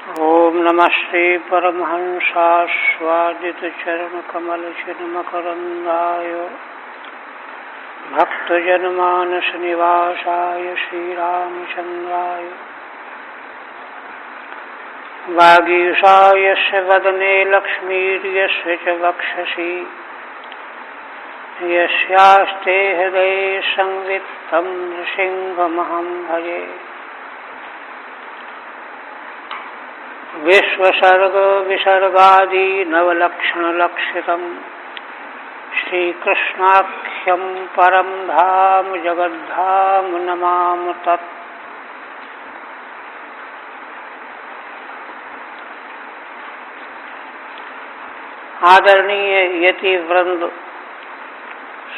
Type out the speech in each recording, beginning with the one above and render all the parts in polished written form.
ओम नमः श्री परमहंसास्वादित चरण कमल चिन्मकरंदाय भक्तजनमानस निवासाय श्रीरामचंद्राय वागीशायस्य वदने लक्ष्मीर्यस्य च वक्षसि यस्यास्ते हृदये संवित्तं नृसिंहमहं भजे। विश्वसर्ग विसर्गादि नवलक्षण लक्षितम् श्रीकृष्णाख्यं परम धाम जगद्धाम नमाम तत्। आदरणीय यति वृंद,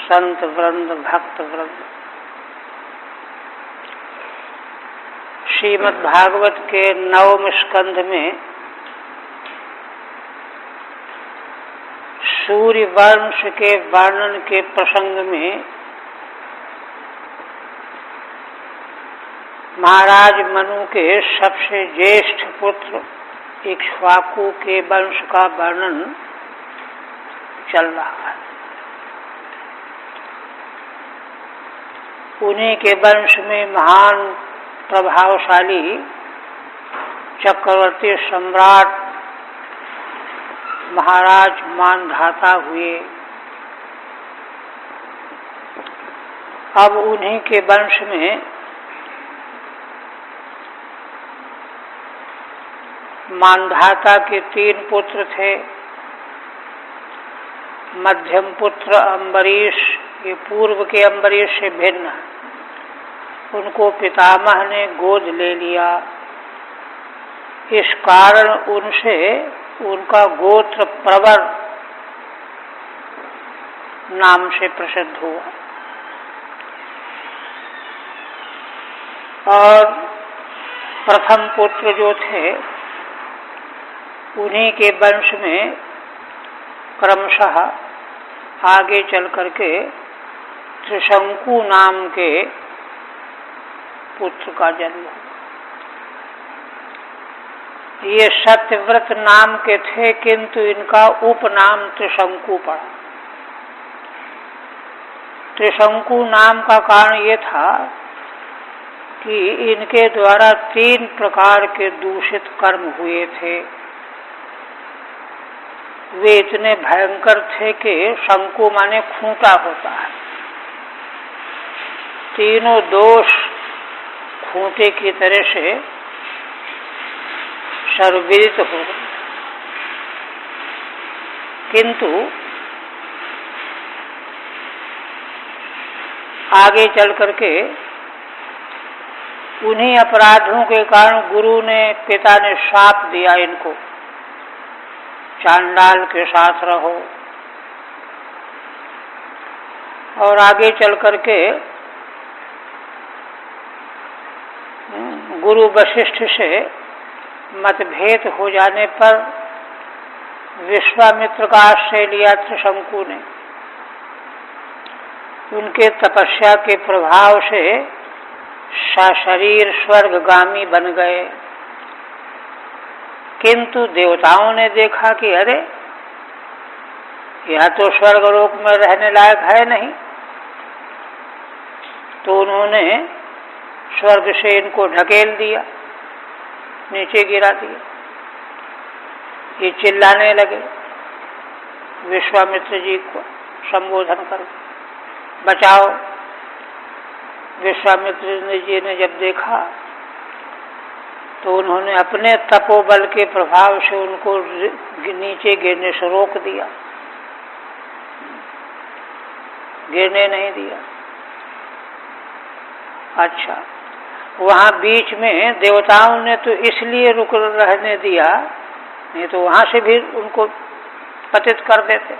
संत वृंद, भक्त वृंद, श्रीमद् भागवत के 9वें स्कंध में सूर्य वंश के वर्णन के प्रसंग में महाराज मनु के सबसे ज्येष्ठ पुत्र इक्ष्वाकु के वंश का वर्णन चल रहा है। उन्हीं के वंश में महान प्रभावशाली चक्रवर्ती सम्राट महाराज मानधाता हुए। अब उन्हीं के वंश में मानधाता के 3 पुत्र थे। मध्यम पुत्र अम्बरीश, ये पूर्व के अम्बरीश से भिन्न है। उनको पितामह ने गोद ले लिया। इस कारण उनसे उनका गोत्र प्रवर नाम से प्रसिद्ध हुआ। और प्रथम पुत्र जो थे उन्हीं के वंश में क्रमशः आगे चल करके त्रिशंकु नाम के पुत्र का जन्म हुआ। ये सत्यव्रत नाम के थे, किंतु इनका उपनाम त्रिशंकु पड़ा। त्रिशंकु नाम का कारण ये था कि इनके द्वारा 3 प्रकार के दूषित कर्म हुए थे। वे इतने भयंकर थे कि शंकु माने खूंटा होता है। तीनों दोष खूंटे की तरह से सर्वविदित हो गए। किंतु आगे चल करके उन्हीं अपराधों के कारण गुरु ने, पिता ने शाप दिया इनको, चांडाल के साथ रहो। और आगे चल करके गुरु वशिष्ठ से मतभेद हो जाने पर विश्वामित्र का आश्रय लिया त्रिशंकु ने। उनके तपस्या के प्रभाव से सशरीर स्वर्गगामी बन गए। किंतु देवताओं ने देखा कि अरे, यह तो स्वर्गलोक में रहने लायक है नहीं। तो उन्होंने स्वर्ग से इनको ढकेल दिया, नीचे गिरा दिया। ये चिल्लाने लगे विश्वामित्र जी को संबोधन कर, बचाओ। विश्वामित्र जी ने जब देखा तो उन्होंने अपने तपोबल के प्रभाव से उनको नीचे गिरने से रोक दिया, गिरने नहीं दिया। अच्छा, वहां बीच में देवताओं ने तो इसलिए रुक रहने दिया, नहीं तो वहां से भी उनको पतित कर देते।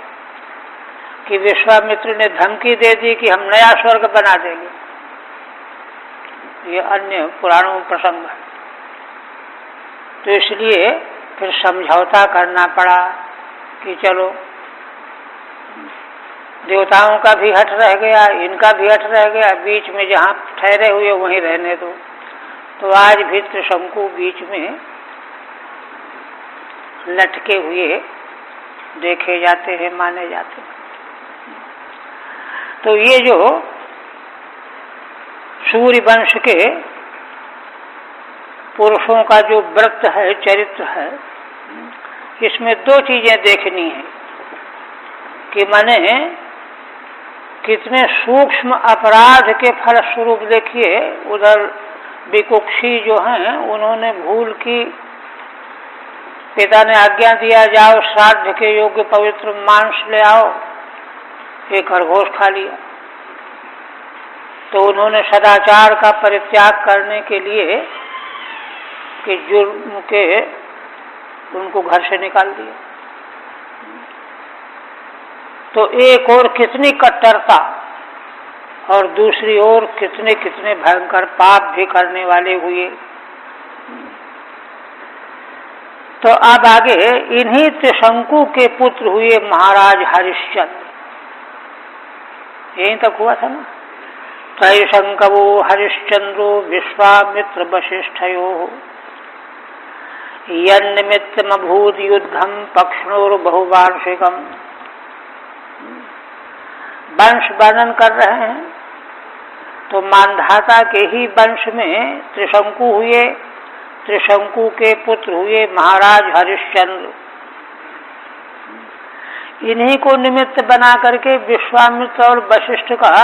कि विश्वामित्र ने धमकी दे दी कि हम नया स्वर्ग बना देंगे। ये अन्य पुराणों में प्रसंग है। तो इसलिए फिर समझौता करना पड़ा कि चलो, देवताओं का भी हट रह गया, इनका भी हट रह गया, बीच में जहाँ ठहरे हुए वहीं रहने दो। तो आज भी त्रिशंकु बीच में लटके हुए देखे जाते हैं, माने जाते हैं। तो ये जो सूर्य वंश के पुरुषों का जो व्रत है, चरित्र है, इसमें दो चीजें देखनी है कि माने कितने सूक्ष्म अपराध के फलस्वरूप। देखिए उधर विकुक्षी जो हैं उन्होंने भूल की, पिता ने आज्ञा दिया जाओ श्राद्ध के योग्य पवित्र मांस ले आओ, एक खरगोश खा लिया। तो उन्होंने सदाचार का परित्याग करने के लिए कि जुर्म के उनको घर से निकाल दिया। तो एक और कितनी कट्टरता और दूसरी ओर कितने कितने भयंकर पाप भी करने वाले हुए। तो अब आगे इन्हीं त्रिशंकु के पुत्र हुए महाराज हरिश्चंद्र। यहीं तक हुआ था ना। त्रैशंकवो हरिश्चंद्रो विश्वामित्र वशिष्ठयो यन्निमित्तमभूत युद्धम पक्षणोर बहुवार्षिकम। वंश वर्णन कर रहे हैं तो मानधाता के ही वंश में त्रिशंकु हुए, त्रिशंकु के पुत्र हुए महाराज हरिश्चंद्र। इन्हीं को निमित्त बना करके विश्वामित्र और वशिष्ठ का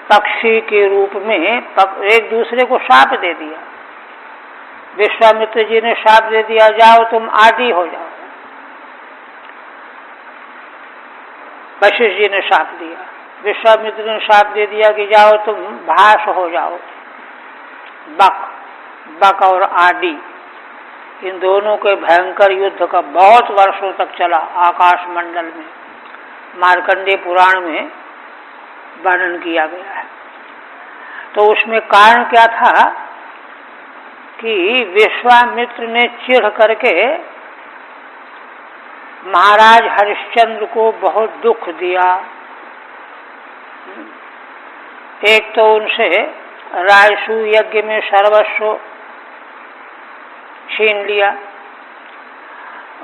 पक्षी के रूप में एक दूसरे को शाप दे दिया। विश्वामित्र जी ने शाप दे दिया, जाओ तुम आदि हो जाओ। वशिष्ठ जी ने शाप दिया, विश्वामित्र ने शाप दे दिया कि जाओ तुम भास हो जाओ। बक और आदि, इन दोनों के भयंकर युद्ध का बहुत वर्षों तक चला आकाश मंडल में। मार्कंडेय पुराण में वर्णन किया गया है। तो उसमें कारण क्या था कि विश्वामित्र ने चिढ़ करके महाराज हरिश्चंद्र को बहुत दुख दिया। एक तो उनसे राजसू यज्ञ में सर्वस्व छीन लिया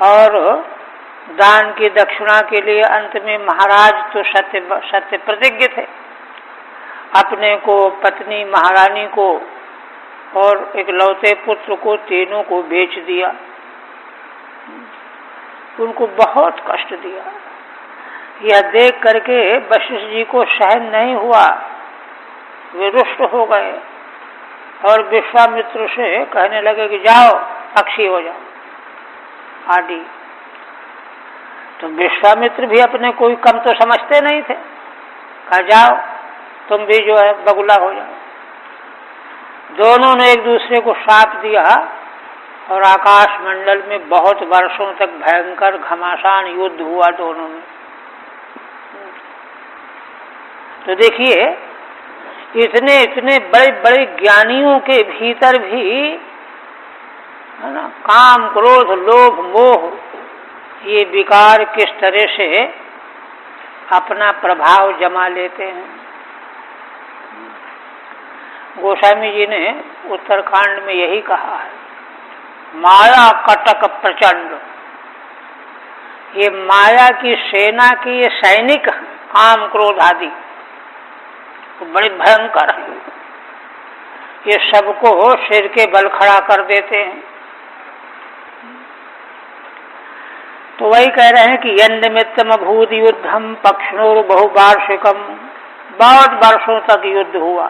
और दान की दक्षिणा के लिए अंत में महाराज तो सत्य प्रतिज्ञ थे, अपने को, पत्नी महारानी को और इकलौते पुत्र को, तीनों को बेच दिया। उनको बहुत कष्ट दिया। यह देख करके वशिष्ठ जी को सहन नहीं हुआ, वे रुष्ट हो गए और विश्वामित्र से कहने लगे कि जाओ पक्षी हो जाओ आदि। तो विश्वामित्र भी अपने कोई कम तो समझते नहीं थे, कहा जाओ तुम भी जो है बगुला हो जाओ। दोनों ने एक दूसरे को शाप दिया और आकाश मंडल में बहुत वर्षों तक भयंकर घमासान युद्ध हुआ दोनों में। तो देखिए इतने इतने बड़े बड़े ज्ञानियों के भीतर भी है ना, काम, क्रोध, लोभ, मोह, ये विकार किस तरह से अपना प्रभाव जमा लेते हैं। गोस्वामी जी ने उत्तरकांड में यही कहा है, माया कटक प्रचंड। ये माया की सेना की ये सैनिक काम, क्रोध आदि तो बड़े भयंकर हैं। ये सबको सिर के बल खड़ा कर देते हैं। तो वही कह रहे हैं कि यन्निमित्तम अभूत युद्धम पक्षणोर बहुवार्षिकम। बहुत वर्षों तक युद्ध हुआ।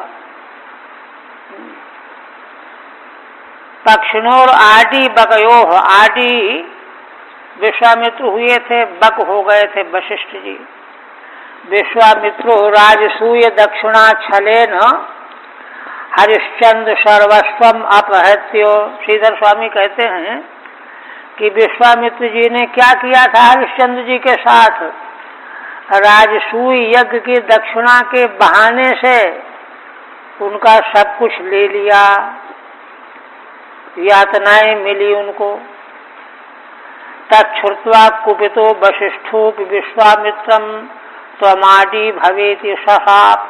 पक्षणोर आदि बकयोह, आदि विश्वामित्र हुए थे, बक हो गए थे वशिष्ठ जी। विश्वामित्रो राजसूय दक्षिणा छलेन हरिश्चंद्र सर्वस्वम अपहत्यो। श्रीधर स्वामी कहते हैं कि विश्वामित्र जी ने क्या किया था हरिश्चंद्र जी के साथ, राजसूय यज्ञ की दक्षिणा के बहाने से उनका सब कुछ ले लिया, यातनाएं मिली उनको। तच्छ्रुत्वा कुपितो वशिष्ठो विश्वामित्रम त्वमादि भवेति सशाप।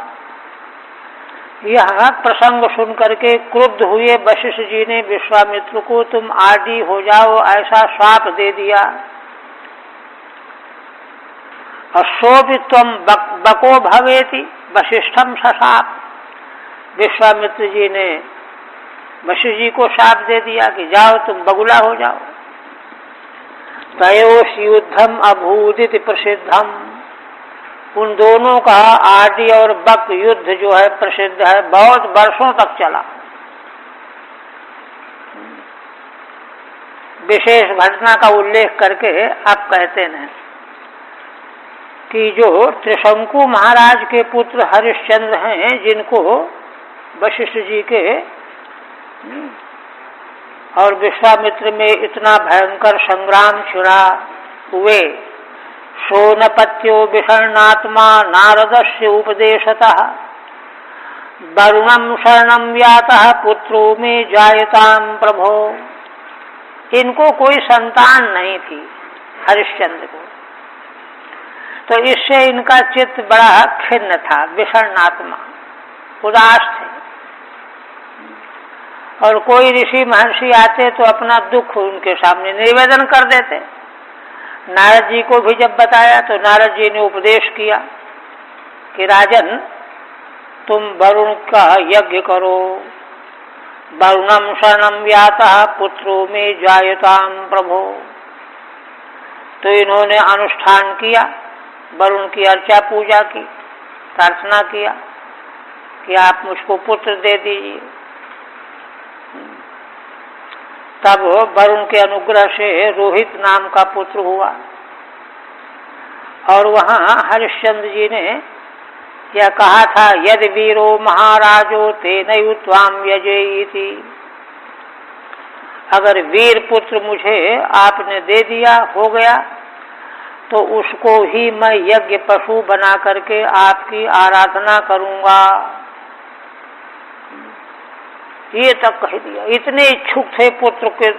यह प्रसंग सुन करके क्रुद्ध हुए वशिष्ठ जी ने विश्वामित्र को तुम आदि हो जाओ ऐसा श्राप दे दिया। अशोभि त्वं बको भवेति वशिष्ठम सशाप। विश्वामित्र जी ने वशिष्ठ जी को शाप दे दिया कि जाओ तुम बगुला हो जाओ। तयोः युद्धम अभूदिति प्रसिद्धम। उन दोनों का आदि और बक युद्ध जो है प्रसिद्ध है, बहुत वर्षों तक चला। विशेष घटना का उल्लेख करके आप कहते हैं कि जो त्रिशंकु महाराज के पुत्र हरिश्चंद्र हैं, जिनको वशिष्ठ जी के और विश्वामित्र में इतना भयंकर संग्राम छिड़ा हुए, सोनपत्यो विषण्णात्मा नारदस्य उपदेशतः वरुणम शरणं व्यातः पुत्रो में जायताम प्रभो। इनको कोई संतान नहीं थी हरिश्चंद्र को, तो इससे इनका चित्त बड़ा खिन्न था, विषण्णात्मा, उदास थे। और कोई ऋषि महर्षि आते तो अपना दुख उनके सामने निवेदन कर देते। नारद जी को भी जब बताया तो नारद जी ने उपदेश किया कि राजन तुम वरुण का यज्ञ करो, वरुणम शरणं व्यातः पुत्रो में जायताम प्रभो। तो इन्होंने अनुष्ठान किया, वरुण की अर्चा पूजा की, प्रार्थना किया कि आप मुझको पुत्र दे दीजिए। तब वरुण के अनुग्रह से रोहित नाम का पुत्र हुआ। और वहाँ हरिश्चंद्र जी ने यह कहा था, यदि वीरो महाराजो तेनैव त्वां यजेयिति। अगर वीर पुत्र मुझे आपने दे दिया, हो गया, तो उसको ही मैं यज्ञ पशु बना करके आपकी आराधना करूंगा। ये तक कह दिया, इतने इच्छुक थे पुत्र के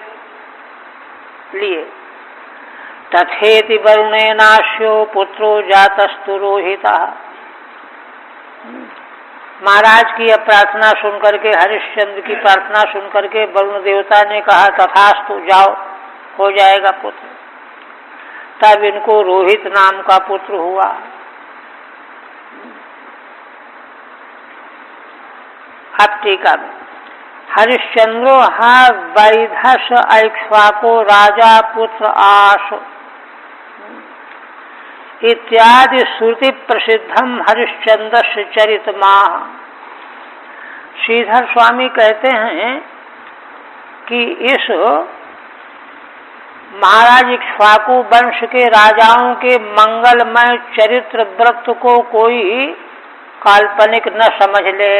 लिए। तथेति वरुणेनास्यो पुत्रो जातस्तु रोहितः। महाराज की यह प्रार्थना सुन करके, हरिश्चंद्र की प्रार्थना सुन करके वरुण देवता ने कहा तथास्तु, जाओ हो जाएगा पुत्र। तब इनको रोहित नाम का पुत्र हुआ। अब टीका में हरिश्चंद्रो वैधस ऐक्ष्वाको राजा पुत्र आश इत्यादि श्रुति प्रसिद्धम हरिश्चंद्र चरित माह। श्रीधर स्वामी कहते हैं कि इस महाराज इक्ष्वाकु वंश के राजाओं के मंगलमय चरित्र व्रत को कोई काल्पनिक न समझ ले,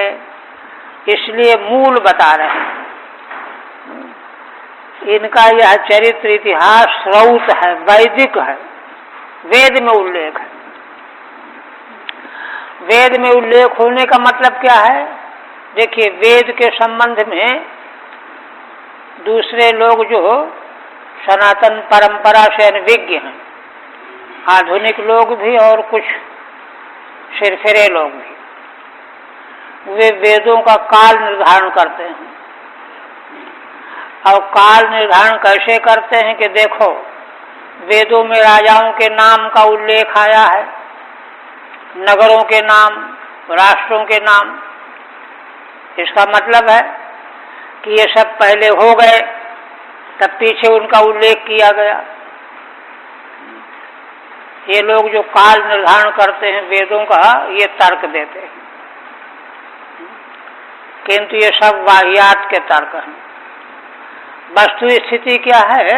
इसलिए मूल बता रहे हैं। इनका यह चरित्र इतिहास श्रौत है, वैदिक है, वेद में उल्लेख है। वेद में उल्लेख होने का मतलब क्या है? देखिए, वेद के संबंध में दूसरे लोग जो सनातन परंपरा से अनभिज्ञ हैं, आधुनिक लोग भी और कुछ सिरफिरे लोग भी, वे वेदों का काल निर्धारण करते हैं। और काल निर्धारण कैसे करते हैं कि देखो, वेदों में राजाओं के नाम का उल्लेख आया है, नगरों के नाम, राष्ट्रों के नाम। इसका मतलब है कि ये सब पहले हो गए, तब पीछे उनका उल्लेख किया गया। ये लोग जो काल निर्धारण करते हैं वेदों का, ये तर्क देते हैं, किंतु ये सब वाहियात के तर्क हैं। वस्तु स्थिति क्या है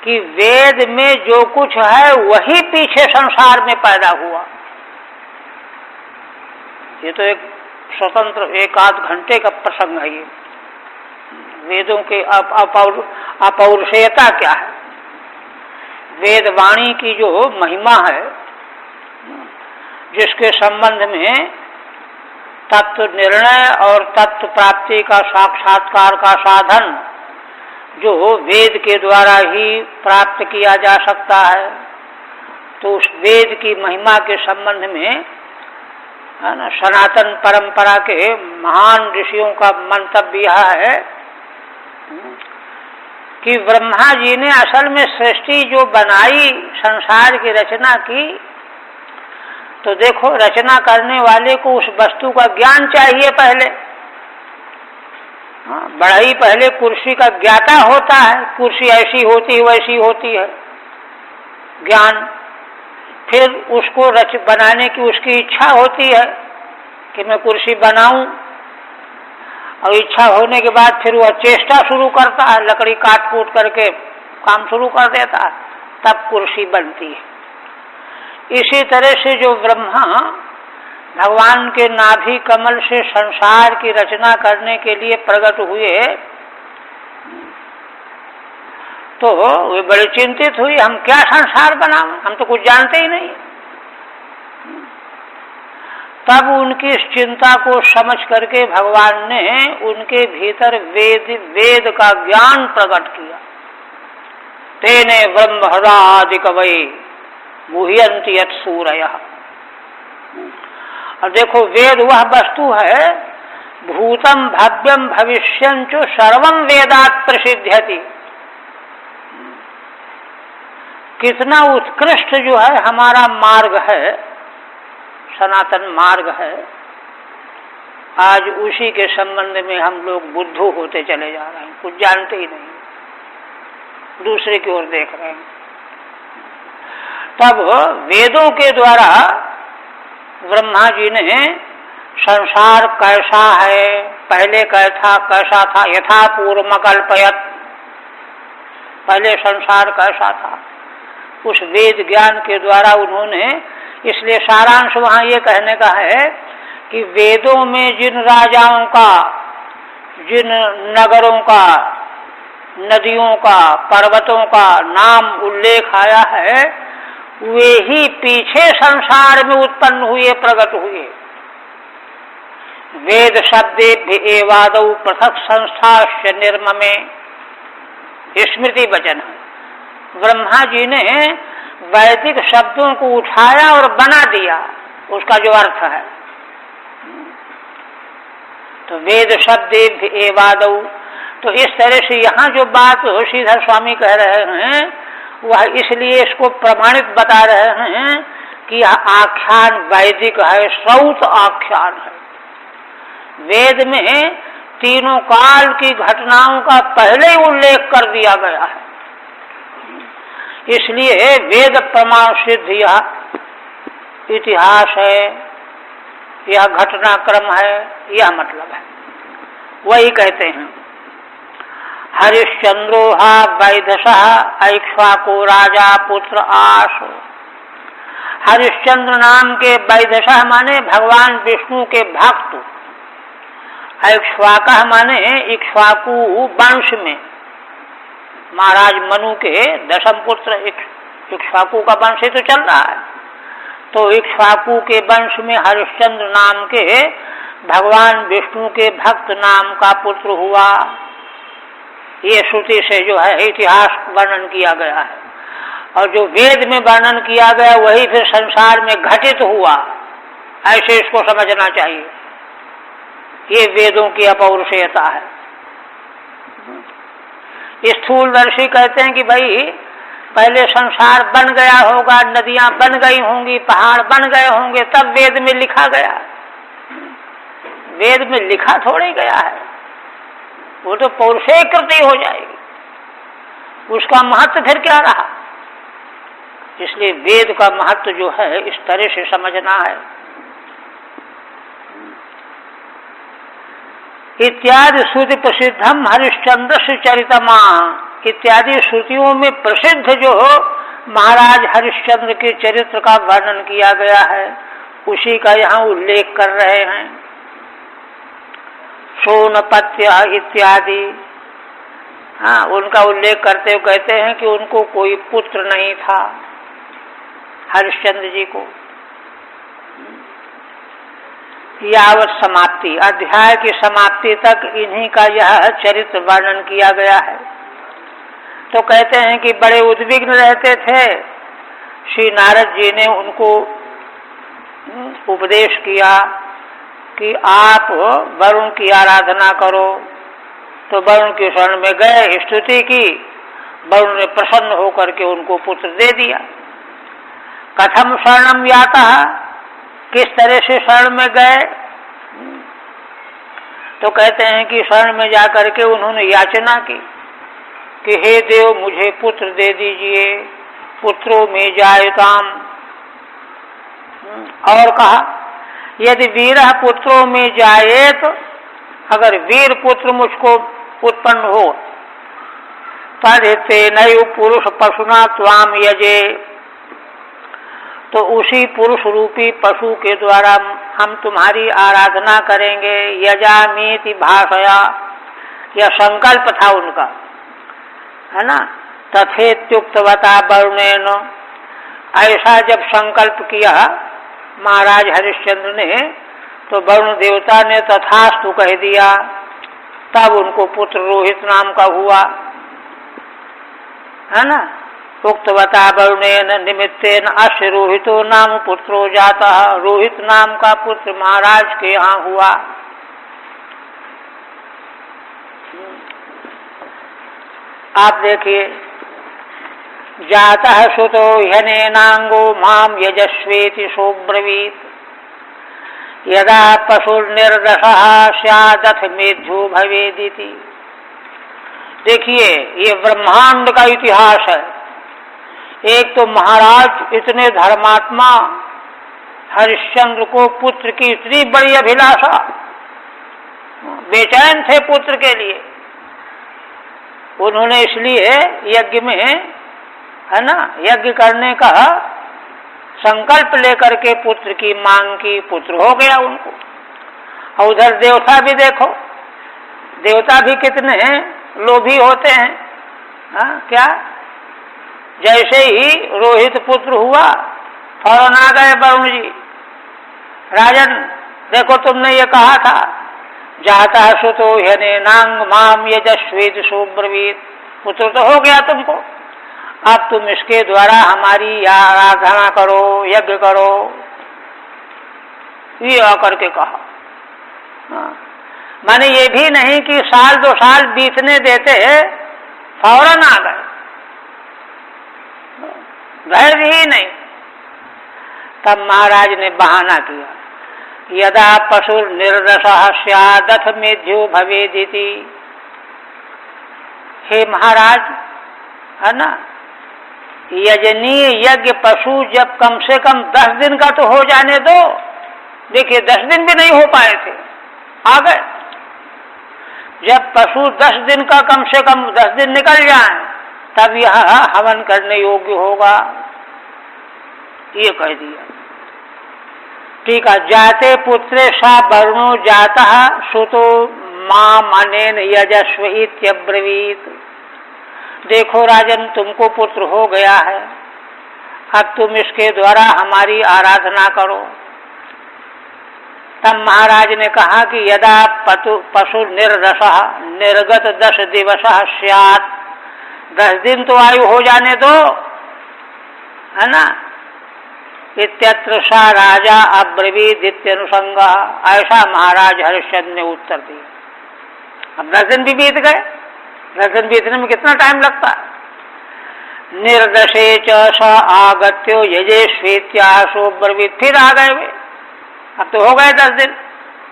कि वेद में जो कुछ है वही पीछे संसार में पैदा हुआ। ये तो एक स्वतंत्र एक आध घंटे का प्रसंग है। ये वेदों के अपौरुषेयता क्या है, वेद वाणी की जो महिमा है, जिसके संबंध में तत्व निर्णय और तत्व प्राप्ति का साक्षात्कार का साधन जो वेद के द्वारा ही प्राप्त किया जा सकता है, तो उस वेद की महिमा के संबंध में है ना, सनातन परंपरा के महान ऋषियों का मंतव्य यह है कि ब्रह्मा जी ने असल में सृष्टि जो बनाई, संसार की रचना की, तो देखो रचना करने वाले को उस वस्तु का ज्ञान चाहिए पहले। बढ़ई पहले कुर्सी का ज्ञाता होता है, कुर्सी ऐसी होती है वैसी होती है, ज्ञान। फिर उसको बनाने की उसकी इच्छा होती है कि मैं कुर्सी बनाऊं, और इच्छा होने के बाद फिर वह चेष्टा शुरू करता है, लकड़ी काट कूट करके काम शुरू कर देता है, तब कुर्सी बनती है। इसी तरह से जो ब्रह्मा भगवान के नाभि कमल से संसार की रचना करने के लिए प्रकट हुए, तो वे बड़े चिंतित हुई, हम क्या संसार बनाएं, हम तो कुछ जानते ही नहीं। तब उनकी इस चिंता को समझ करके भगवान ने उनके भीतर वेद का ज्ञान प्रकट किया। तेने ब्रह्महृदादि कवये मुह्यन्ति यत् सूरयः। और देखो वेद वह वस्तु है, भूतम भव्यम भविष्यं च सर्वं वेदात् प्रसिद्ध्यति। कितना उत्कृष्ट जो है हमारा मार्ग है, सनातन मार्ग है, आज उसी के संबंध में हम लोग बुद्धू होते चले जा रहे हैं, कुछ जानते ही नहीं, दूसरे की ओर देख रहे हैं। तब वेदों के द्वारा ब्रह्मा जी ने संसार कैसा है, पहले कैसा था, यथा पूर्व कल्पयत, पहले संसार कैसा था, उस वेद ज्ञान के द्वारा उन्होंने, इसलिए सारांश वहां ये कहने का है कि वेदों में जिन राजाओं का, जिन नगरों का, नदियों का, पर्वतों का नाम उल्लेख आया है, वे ही पीछे संसार में उत्पन्न हुए, प्रकट हुए। वेद शब्देभ्य एवादौ पृथक संस्थाश्च निर्ममे, स्मृति वचन है। ब्रह्मा जी ने वैदिक शब्दों को उठाया और बना दिया, उसका जो अर्थ है। तो वेद शब्देभ्य एवादौ, तो इस तरह से यहाँ जो बात श्रीधर स्वामी कह रहे हैं वह इसलिए इसको प्रमाणित बता रहे हैं कि यह आख्यान वैदिक है, श्रौत आख्यान है। वेद में तीनों काल की घटनाओं का पहले ही उल्लेख कर दिया गया है, इसलिए वेद प्रमाण सिद्ध यह इतिहास है, यह घटनाक्रम है, यह मतलब है। वही कहते हैं हरिश्चंद्रोहा वैधसः ऐक्ष्वाको राजा पुत्र आशो। हरिश्चंद्र नाम के वैधसः माने भगवान विष्णु के भक्त, ऐक्ष्वाकः माने इक्ष्वाकु वंश में महाराज मनु के दशम पुत्र इक्ष्वाकु का वंश ही तो चल रहा है, तो इक्ष्वाकु के वंश में हरिश्चंद्र नाम के भगवान विष्णु के भक्त नाम का पुत्र हुआ। ये श्रुति से जो है इतिहास वर्णन किया गया है, और जो वेद में वर्णन किया गया वही फिर संसार में घटित हुआ, ऐसे इसको समझना चाहिए। ये वेदों की अपौरुषेयता है। स्थूलदर्शी कहते हैं कि भाई पहले संसार बन गया होगा, नदियां बन गई होंगी, पहाड़ बन गए होंगे, तब वेद में लिखा गया। वेद में लिखा थोड़ी गया है, वो तो पौरुषेय कृति हो जाएगी, उसका महत्व फिर क्या रहा। इसलिए वेद का महत्व जो है इस तरह से समझना है। इत्यादि श्रुति प्रसिद्धम हरिश्चंद्र से चरितमा, इत्यादि श्रुतियों में प्रसिद्ध जो महाराज हरिश्चंद्र के चरित्र का वर्णन किया गया है उसी का यहाँ उल्लेख कर रहे हैं। सोनपत्य इत्यादि, हाँ, उनका उल्लेख करते हुए कहते हैं कि उनको कोई पुत्र नहीं था, हरिश्चंद्र जी को। यावत समाप्ति, अध्याय की समाप्ति तक इन्हीं का यह चरित्र वर्णन किया गया है। तो कहते हैं कि बड़े उद्विग्न रहते थे। श्री नारद जी ने उनको उपदेश किया कि आप वरुण की आराधना करो, तो वरुण के शरण में गए, स्तुति की, वरुण ने प्रसन्न होकर के उनको पुत्र दे दिया। कथम शरणम याता, किस तरह से शरण में गए? तो कहते हैं कि शरण में जाकर के उन्होंने याचना की कि हे देव मुझे पुत्र दे दीजिए, पुत्रों में जायताम। और कहा यदि वीर पुत्रों में जाए, तो अगर वीर पुत्र मुझको उत्पन्न हो, तदते नयु पुरुष पशुना त्वाम यजे, तो उसी पुरुष रूपी पशु के द्वारा हम तुम्हारी आराधना करेंगे। यजामीति भाषया, यह संकल्प था उनका, है ना। तथेत्युक्तवता वरुणेन, ऐसा जब संकल्प किया महाराज हरिश्चंद्र ने, तो वरुण देवता ने तथास्तु कह दिया। तब उनको पुत्र रोहित नाम का हुआ, है ना। उक्तवता वरुणेन निमित्तेन अस्य रोहितो नाम पुत्रो जाता, रोहित नाम का पुत्र महाराज के यहाँ हुआ। आप देखिए, जातः सुतो ह्यनेनांगो माम यजस्वेति सोब्रवीत, यदा पशुर्निर्दशः स्यादथ मेध्यो भवेदिति। देखिए ये ब्रह्मांड का इतिहास है। एक तो महाराज इतने धर्मात्मा, हरिश्चंद्र को पुत्र की इतनी बड़ी अभिलाषा, बेचैन थे पुत्र के लिए। उन्होंने इसलिए यज्ञ में, है ना, यज्ञ करने का संकल्प लेकर के पुत्र की मांग की, पुत्र हो गया उनको। और उधर देवता भी देखो, देवता भी कितने लोभी होते हैं। हाँ, क्या जैसे ही रोहित पुत्र हुआ, फौरन आ गए वरुण जी, राजन देखो तुमने ये कहा था, जाता सुतो ह्यनेनांग माम यजस्वेत सोब्रवीत, पुत्र तो हो गया तुमको, अब तुम इसके द्वारा हमारी आराधना करो, यज्ञ करो, ये आकर के कहा। माने ये भी नहीं कि साल दो साल बीतने देते, फौरन आ गए, धैर्य ही नहीं। तब महाराज ने बहाना किया, यदा पशुर निर्दशः स्यादथ मेध्यो भवेदिति। हे महाराज, है ना, यजनीय यज्ञ पशु जब कम से कम 10 दिन का तो हो जाने दो। देखिए 10 दिन भी नहीं हो पाए थे, आ गए। जब पशु 10 दिन का, कम से कम 10 दिन निकल जाए, तब यह हवन करने योग्य होगा, ये कह दिया। ठीक है, जाते पुत्रे सा वरुणो जाता सुतो माम अनेन यजस्व इत्यब्रवीत। देखो राजन, तुमको पुत्र हो गया है, अब तुम इसके द्वारा हमारी आराधना करो। तब महाराज ने कहा कि यदा पशु निर्दशः निर्गत 10 दिवसः स्यात्, 10 दिन तो आयु हो जाने दो, है ना। इत्यत्र सा राजा अब्रवीत इत्यनुसंग, ऐसा महाराज हरिश्चंद्र ने उत्तर दिया। अब 10 दिन भी बीत गए, 10 दिन बीतने में कितना टाइम लगता है। निर्दशे च स आगत्यो यजेष्वेत्यासो ब्रवीत, फिर आ गए वे, अब तो हो गए 10 दिन,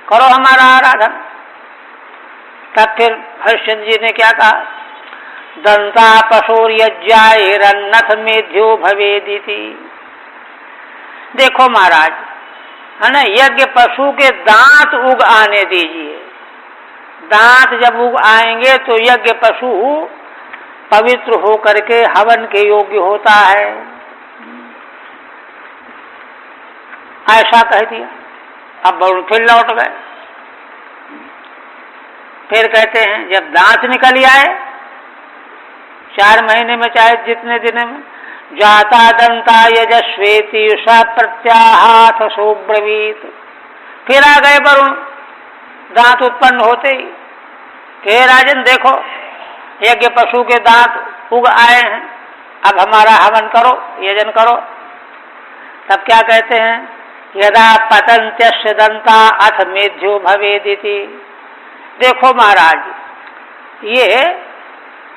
करो हमारा आराधन। तब फिर हरिश्चंद्र जी ने क्या कहा, दंता पशोर यज्ञायरन्नथ मेध्यो भवेदिति। देखो महाराज, है ना, यज्ञ पशु के दांत उग आने दीजिए। दांत जब उग आएंगे तो यज्ञ पशु पवित्र होकर के हवन के योग्य होता है, ऐसा कह दिया। अब वरुण फिर लौट गए। फिर कहते हैं जब दांत निकल आए 4 महीने में, चाहे जितने दिन में, जाता दंता यजस्वेति स प्रत्याहाथ सोब्रवीत। फिर आ गए वरुण, दांत उत्पन्न होते ही, कि राजन देखो यज्ञ पशु के दांत उग आए हैं, अब हमारा हवन करो, यजन करो। तब क्या कहते हैं, यदा पतन्त्यस्य दंता अथ मेध्यो भवेदिति। देखो महाराज, ये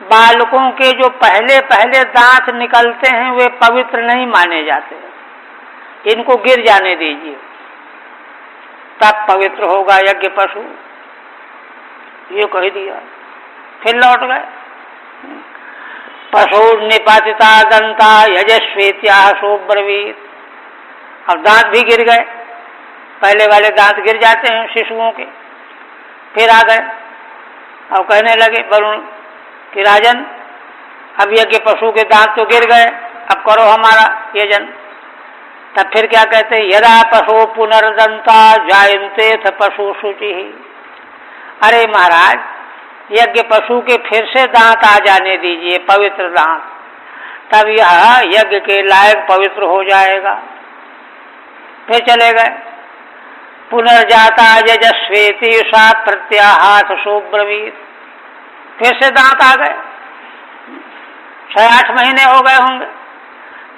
बालकों के जो पहले पहले दांत निकलते हैं वे पवित्र नहीं माने जाते, इनको गिर जाने दीजिए तब पवित्र होगा यज्ञ पशु, ये कह दिया। फिर लौट गए। पशु निपातिता दंता यजस्वेत्या सोब्रवीत। अब दांत भी गिर गए, पहले वाले दांत गिर जाते हैं शिशुओं के। फिर आ गए और कहने लगे वरुण कि राजन, अब यज्ञ पशु के दांत तो गिर गए, अब करो हमारा यजन। तब फिर क्या कहते हैं, यदा पशु पुनर्दंता जायन्ते थ पशु शुचि। अरे महाराज, यज्ञ पशु के फिर से दांत आ जाने दीजिए, पवित्र दांत, तब यह यज्ञ के लायक पवित्र हो जाएगा। फिर चले गए। पुनर्जाता यजस्वेति सा प्रत्याहाथ सोब्रवीत। फिर से दांत आ गए, 6-8 महीने हो गए होंगे।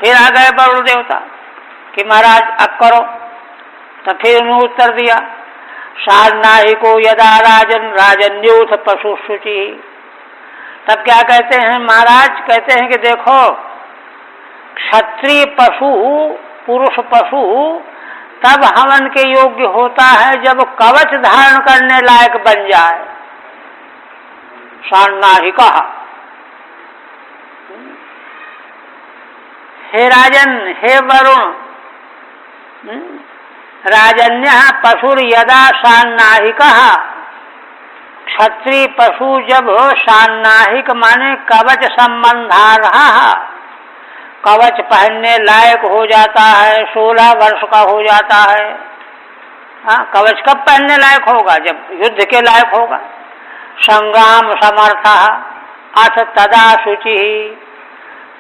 फिर आ गए वरुण देवता कि महाराज अब करो। तो फिर उन्होंने उत्तर दिया, सान्नाहिको यदा राजन राजन्योथ पशु शुचि। तब क्या कहते हैं महाराज, कहते हैं कि देखो, क्षत्रिय पशु, पुरुष पशु तब हवन के योग्य होता है जब कवच धारण करने लायक बन जाए। सान्नाहिका। हे राजन, हे वरुण, राजन्य पशुर यदा सान्नाहिका। क्षत्रिय पशु जब सान्नाहिक माने कवच संबंधारहा, कवच पहनने लायक हो जाता है, 16 वर्ष का हो जाता है। हाँ, कवच कब पहनने लायक होगा, जब युद्ध के लायक होगा। संग्राम समर्थ अथ तदा शुचि।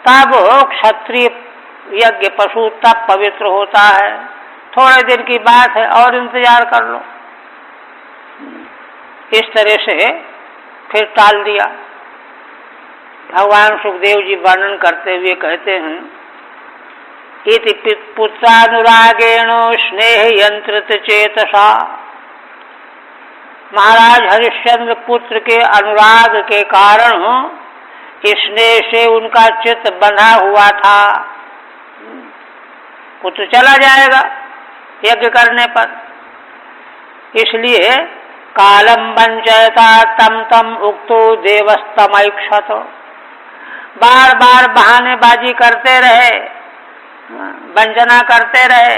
तब क्षत्रिय यज्ञ पशु तब पवित्र होता है। थोड़े दिन की बात है और इंतजार कर लो। इस तरह से फिर टाल दिया। भगवान सुखदेव जी वर्णन करते हुए कहते हैं, इति पुत्रानुरागेण स्नेह यंत्रित चेतसा। महाराज हरिश्चंद्र पुत्र के अनुराग के कारण स्नेह से उनका चित्त बंधा हुआ था। पुत्र चला जाएगा यज्ञ करने पर, इसलिए कालम वंचयता तम तम उक्तो देवस्तमैक्षत। बार बार बहानेबाजी करते रहे, वंचना करते रहे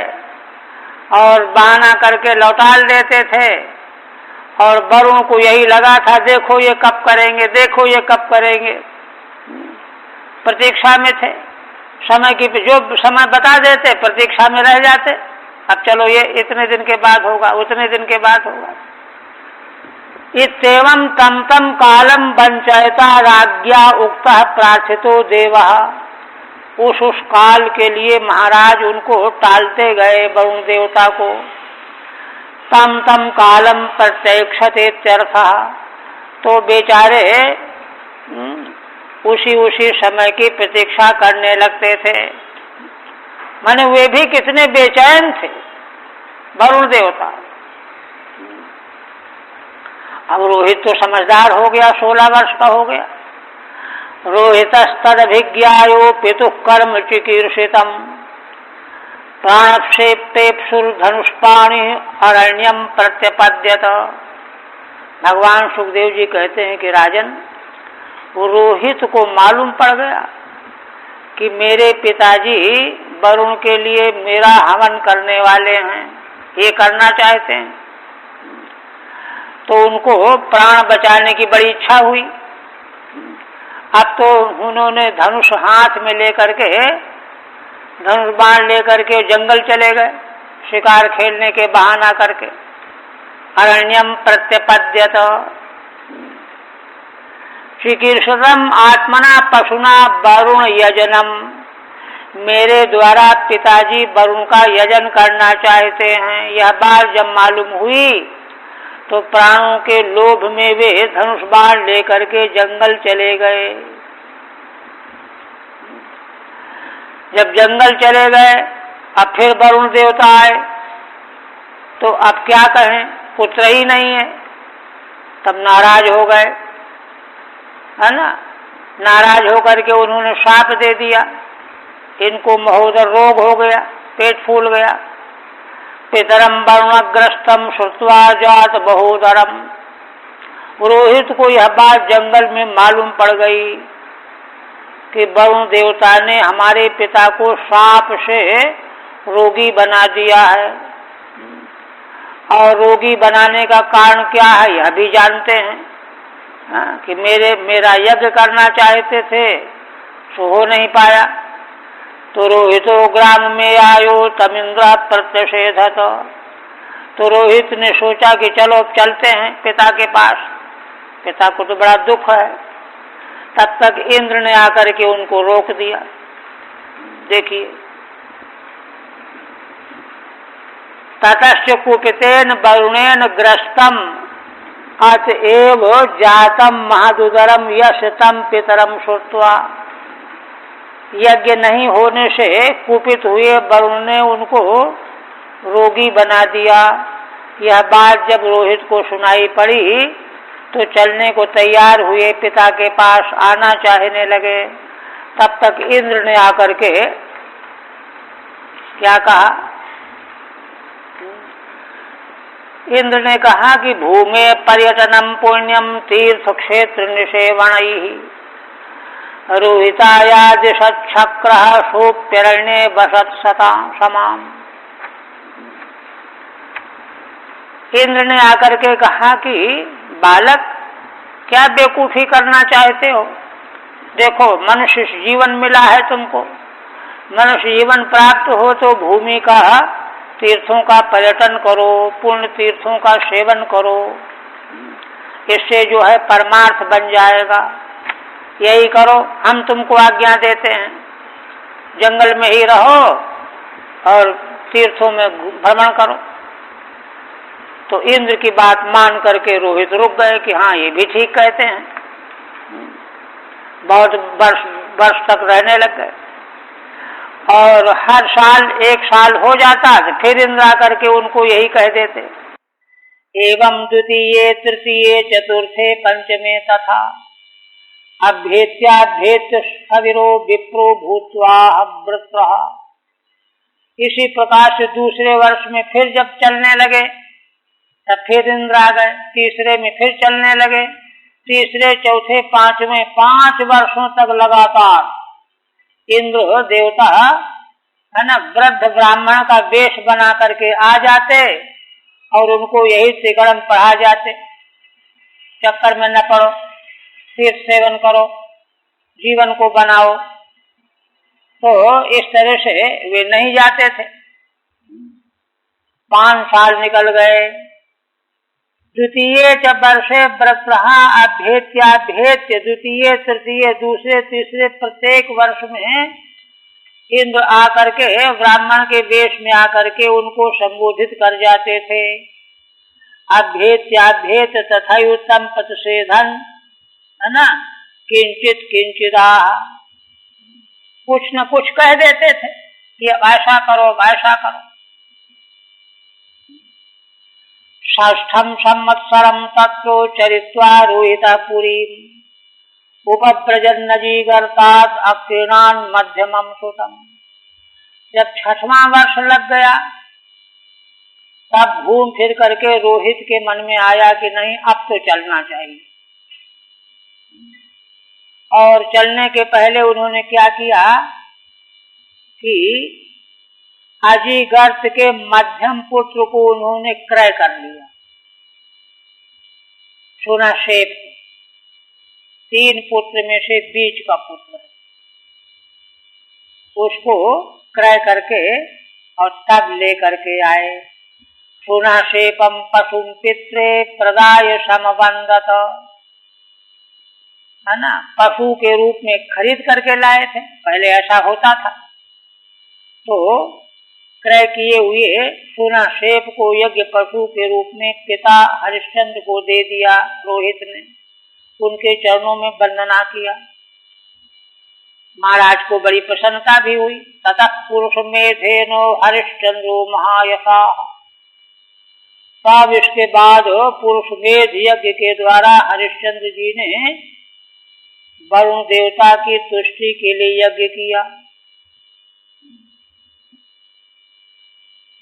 और बहाना करके लौटा देते थे। और वरुण को यही लगा था, देखो ये कब करेंगे, देखो ये कब करेंगे। प्रतीक्षा में थे, समय की जो समय बता देते प्रतीक्षा में रह जाते। अब चलो ये इतने दिन के बाद होगा, उतने दिन के बाद होगा। इत्येवं तम तम कालम वंचयता राज्ञा उक्तः प्रार्थितो देवः। उस काल के लिए महाराज उनको टालते गए, वरुण देवता को। तम तम कालम प्रत्यक्षते इत्यर्थः। तो बेचारे उसी समय की प्रतीक्षा करने लगते थे। माने वे भी कितने बेचैन थे वरुण देवता। अब रोहित तो समझदार हो गया, 16 वर्ष का हो गया। रोहितस्तदभिज्ञायो पितुः कर्म चिकीर्षितम् प्राणक्षेप्तेप्सुर धनुष्पाणि अरण्यम प्रत्यपद्यत। भगवान सुखदेव जी कहते हैं कि राजन, वो रोहित को मालूम पड़ गया कि मेरे पिताजी वरुण के लिए मेरा हवन करने वाले हैं, ये करना चाहते हैं। तो उनको प्राण बचाने की बड़ी इच्छा हुई। अब तो उन्होंने धनुष हाथ में लेकर के, धनुष बाण लेकर के जंगल चले गए, शिकार खेलने के बहाना करके। अरण्यम प्रत्यपद्यत चिकीर्षितम् आत्मना पशुना वरुण यजनम। मेरे द्वारा पिताजी वरुण का यजन करना चाहते हैं। यह बात जब मालूम हुई तो प्राणों के लोभ में वे धनुष बाण लेकर के जंगल चले गए। जब जंगल चले गए, अब फिर वरुण देवता आए तो अब क्या कहें, पुत्र ही नहीं है। तब नाराज हो गए, है ना। नाराज होकर के उन्होंने शाप दे दिया, इनको महोदर रोग हो गया, पेट फूल गया। पितरम वरुणग्रस्तम श्रुत्वा जात महोदरम। रोहित को यह बात जंगल में मालूम पड़ गई कि वरुण देवता ने हमारे पिता को सांप से रोगी बना दिया है, और रोगी बनाने का कारण क्या है यह भी जानते हैं। कि मेरा यज्ञ करना चाहते थे सो हो नहीं पाया। तो रोहितो ग्राम में आयो तमिंद्र प्रत्यषेधत। तो रोहित ने सोचा कि चलो चलते हैं पिता के पास, पिता को तो बड़ा दुख है। तब तक इंद्र ने आकर के उनको रोक दिया। देखिए, ततश्च कुपितेन वरुणेन ग्रस्तम अतएव जातम महदुदरम यश तम पितरम श्रुत्वा। यज्ञ नहीं होने से कुपित हुए वरुण ने उनको रोगी बना दिया। यह बात जब रोहित को सुनाई पड़ी तो चलने को तैयार हुए, पिता के पास आना चाहने लगे। तब तक इंद्र ने आकर के क्या कहा, इंद्र ने कहा कि भूमे पर्यटनम पुण्यम तीर्थ क्षेत्र निषेवणैहि रोहितायादि सच्चक्र सोप्यरण्ये बसत सता समाम। इंद्र ने आकर के कहा कि बालक, क्या बेवकूफी करना चाहते हो। देखो, मनुष्य जीवन मिला है तुमको, मनुष्य जीवन प्राप्त हो तो भूमि का तीर्थों का पर्यटन करो, पुण्य तीर्थों का सेवन करो, इससे जो है परमार्थ बन जाएगा। यही करो, हम तुमको आज्ञा देते हैं, जंगल में ही रहो और तीर्थों में भ्रमण करो। तो इंद्र की बात मान करके रोहित रुक गए कि हाँ ये भी ठीक कहते हैं। बहुत वर्ष तक रहने लग गए, और हर साल एक साल हो जाता तो फिर इंद्र आकर के उनको यही कह देते। एवं द्वितीये तृतीये चतुर्थे पंचमे तथा अभ्येत्याभ्येत्य सविरो विप्रो भूत्वा वृत्रः। इसी प्रकार से दूसरे वर्ष में फिर जब चलने लगे तब फिर इंद्र आ गए, तीसरे में फिर चलने लगे, तीसरे चौथे पांचवें 5 वर्षों तक लगातार इंद्र देवता, है ना, वृद्ध ब्राह्मण का वेश बना करके आ जाते और उनको यही त्रिकरण पढ़ा जाते, चक्कर में न पड़ो, तीर्थ सेवन करो, जीवन को बनाओ। तो इस तरह से वे नहीं जाते थे। 5 साल निकल गए। द्वितीय च वर्षे व्रतः अभ्येत्याभ्येत्य, द्वितीय तृतीय दूसरे तीसरे प्रत्येक वर्ष में इंद्र आकर के ब्राह्मण के वेश में आकर के उनको संबोधित कर जाते थे। अभ्येत्याभ्येत तथा उत्तम प्रतिषेधन, है ना, किंचित किंचिदा, कुछ न कुछ कह देते थे कि अब ऐसा करो, ऐसा करो। षष्ठम संवत्सरम तत्रो चरित्वा रोहिता पुरी उपव्रजन नजीगर्तात् अक्षीणान मध्यमम सुतम। जब 6वां वर्ष लग गया तब घूम फिर करके रोहित के मन में आया कि नहीं, अब तो चलना चाहिए। और चलने के पहले उन्होंने क्या किया कि अजीगर्त के मध्यम पुत्र को उन्होंने क्रय कर लिया। सुनाशेप 3 पुत्र में से बीच का पुत्र, उसको क्रय करके और तब ले करके आए। सुनाशेपम पशुम पित्रे प्रदाय समवंदत, है ना, पशु के रूप में खरीद करके लाए थे, पहले ऐसा होता था। तो क्रय किए हुए सुनाशेप को यज्ञ पशु के रूप में पिता हरिश्चंद्र को दे दिया। रोहित ने उनके चरणों में वंदना किया। महाराज को बड़ी प्रसन्नता भी हुई। ततः पुरुष मेधेनो हरिश्चंद्रो महायशा, तब इसके बाद पुरुषमेध यज्ञ के द्वारा हरिश्चंद्र जी ने वरुण देवता की तुष्टि के लिए यज्ञ किया।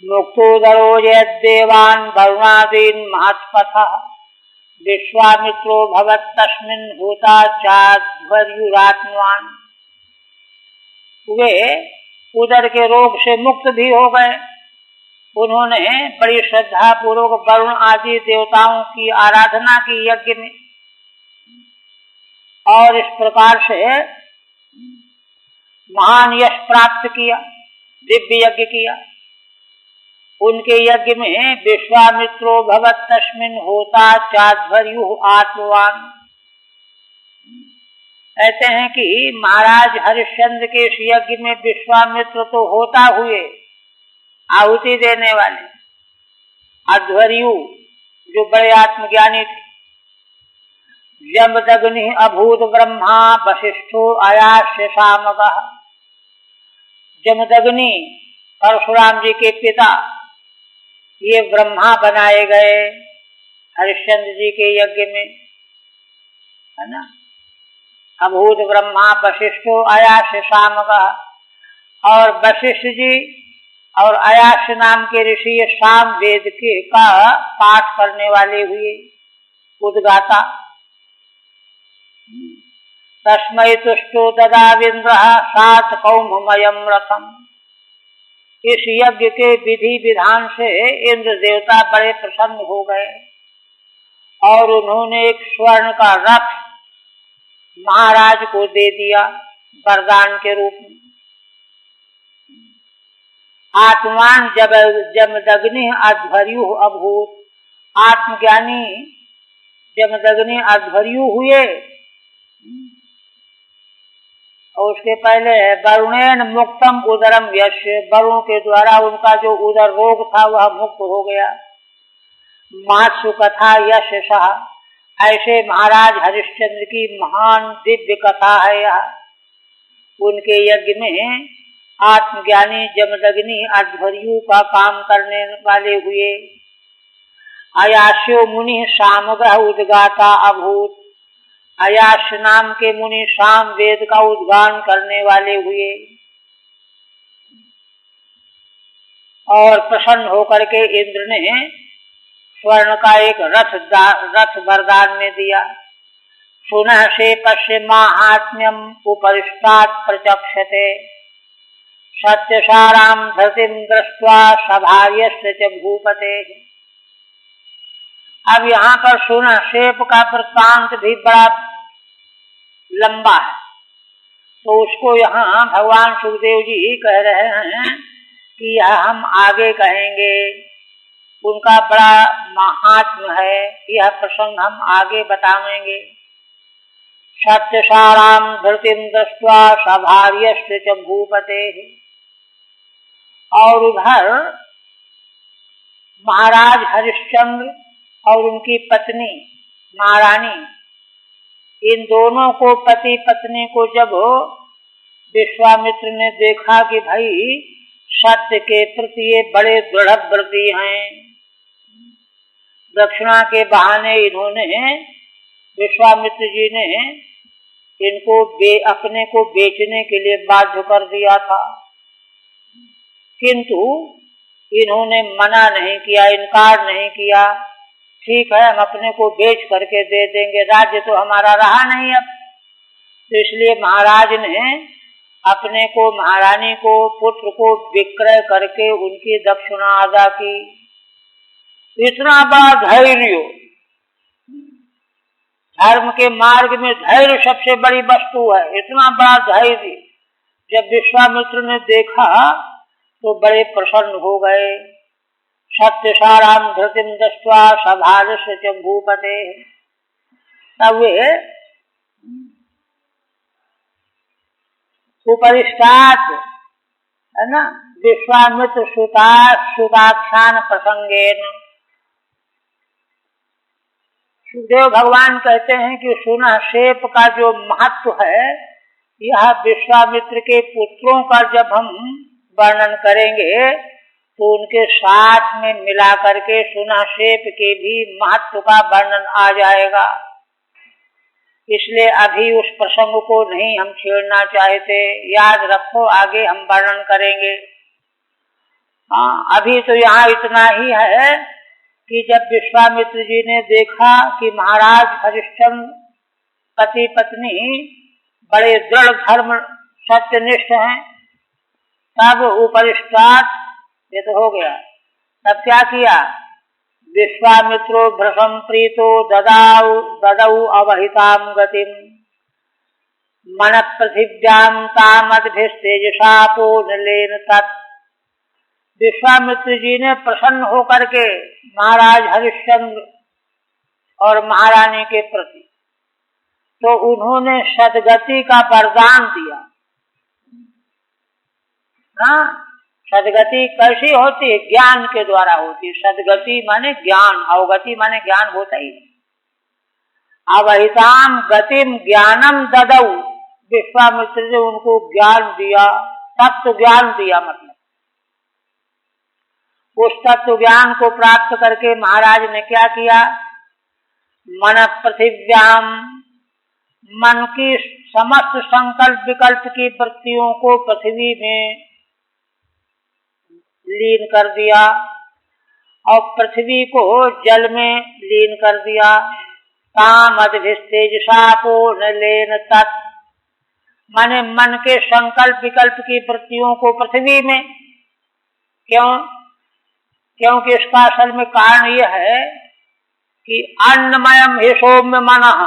मुक्तोदरो यद्देवान् वरुणादीन् महत्पथः विश्वामित्रो भवत् तस्मिन् होता चाध्वर्युरात्मवान्। वे उदर के रोग से मुक्त भी हो गए। उन्होंने बड़ी श्रद्धा पूर्वक वरुण आदि देवताओं की आराधना की यज्ञ में, और इस प्रकार से महान यश प्राप्त किया, दिव्य यज्ञ किया। उनके यज्ञ में विश्वामित्रो भवत् तस्मिन् होता चाध्वर्यु आत्मवान्। कहते हैं कि महाराज हरिश्चंद्र के इस यज्ञ में विश्वामित्र तो होता हुए, आहुति देने वाले, अध्वर्यु जो बड़े आत्मज्ञानी थे, यमदग्नि अभूत ब्रह्मा वशिष्ठो अयास्य सामगः। जमदग्नि परशुराम जी के पिता ये ब्रह्मा बनाए गए हरिश्चंद्र जी के यज्ञ में, है ना। अभूत ब्रह्मा वशिष्ठो अयास्य सामगः, और वशिष्ठ जी और अयास्य नाम के ऋषि साम वेद के का पाठ करने वाले हुए, उद्गाता। तस्मै तुष्टो ददाविन्द्रः सात कौममयम् रथम्। इस यज्ञ के विधि विधान से इंद्र देवता बड़े प्रसन्न हो गए और उन्होंने एक स्वर्ण का रथ महाराज को दे दिया वरदान के रूप में। आत्मान जमदग्नि अध्वर्यु अभूत। आत्मज्ञानी जमदग्नि अध्वर्यु हुए, और उसके पहले है वरुणेन मुक्तम उदरम यस्य। वरुण के द्वारा उनका जो उदर रोग था वह मुक्त हो गया। मात्सु कथा यश सह। ऐसे महाराज हरिश्चंद्र की महान दिव्य कथा है यह। उनके यज्ञ में आत्मज्ञानी जमदग्नि अध्वर्यु का काम करने वाले हुए। अयास्यो मुनि सामगः उद्गाता अभूत। अयास्य नाम के मुनि साम वेद का उद्गान करने वाले हुए और प्रसन्न होकर के इंद्र ने स्वर्ण का एक रथ वरदान में दिया। सुनः से पश्य माहात्म्यम उपरिष्टात् प्रचक्षते सत्यसारां धृतिं दृष्ट्वा सभार्यस्य च भूपते। अब यहाँ पर सुनः शेप का वृत्तांत भी बड़ा लंबा है, तो उसको यहाँ भगवान सुखदेव जी कह रहे हैं कि यह हम आगे कहेंगे। उनका बड़ा महात्म्य है, यह प्रसंग हम आगे बताएंगे। सत्यसारां धृतिं दृष्ट्वा सभार्यस्य च भूपते। और उधर महाराज हरिश्चंद्र और उनकी पत्नी महारानी, इन दोनों को, पति पत्नी को जब विश्वामित्र ने देखा कि भाई सत्य के प्रति ये बड़े दृढ़व्रती हैं, दक्षिणा के बहाने इन्होंने, विश्वामित्र जी ने इनको अपने को बेचने के लिए बाध्य कर दिया था, किंतु इन्होंने मना नहीं किया, इनकार नहीं किया। ठीक है, हम अपने को बेच करके दे देंगे, राज्य तो हमारा रहा नहीं अब। तो इसलिए महाराज ने अपने को, महारानी को, पुत्र को विक्रय करके उनकी दक्षिणा अदा की। इतना बड़ा धैर्य, धर्म के मार्ग में धैर्य सबसे बड़ी वस्तु है। इतना बड़ा धैर्य जब विश्वामित्र ने देखा तो बड़े प्रसन्न हो गए। सत्यसारां धृतिं दृष्ट्वा सभार्यस्य च भूपते। तब वे उपरिष्टात्, है ना, विश्वामित्र सुताख्यान प्रसंगेन। सुखदेव भगवान कहते हैं कि सुनः शेप का जो महत्व है, यह विश्वामित्र के पुत्रों का जब हम वर्णन करेंगे तो उनके साथ में मिला करके सुनाशेप के भी महत्व का वर्णन आ जाएगा। इसलिए अभी उस प्रसंग को नहीं हम छेड़ना चाहते, याद रखो आगे हम वर्णन करेंगे। हाँ, अभी तो यहाँ इतना ही है कि जब विश्वामित्र जी ने देखा कि महाराज हरिश्चंद्र पति पत्नी बड़े दृढ़ धर्म सत्यनिष्ठ हैं, तब उपरिष्टात् ये तो हो गया। तब क्या किया? विश्वामित्रो भृशं प्रीतो ददौ अवहितां गतिं मन पृथिव्यां तामद्भिस्तेजसापो निलेन तत्। विश्वामित्र जी ने प्रसन्न होकर के महाराज हरिश्चंद्र और महारानी के प्रति तो उन्होंने सदगति का वरदान दिया। हाँ, सदगति कैसी होती है? ज्ञान के द्वारा होती है। सदगति माने ज्ञान, अवगति माने ज्ञान होता ही। अवहिताम गतिम ज्ञानम ददौ, विश्वामित्र ने उनको ज्ञान दिया, तत्व ज्ञान दिया। मतलब उस तत्व ज्ञान को प्राप्त करके महाराज ने क्या किया? मन पृथिव्याम, मन की समस्त संकल्प विकल्प की वृत्तियों को पृथ्वी में लीन कर दिया और पृथ्वी को जल में लीन कर दिया। तामद्भिस्तेजसापो निलेन तत्, माने मन के संकल्प विकल्प की वृत्तियों को पृथ्वी में। क्योंकि इसका असल में कारण यह है कि अन्नमयम हि सौम्य मनः,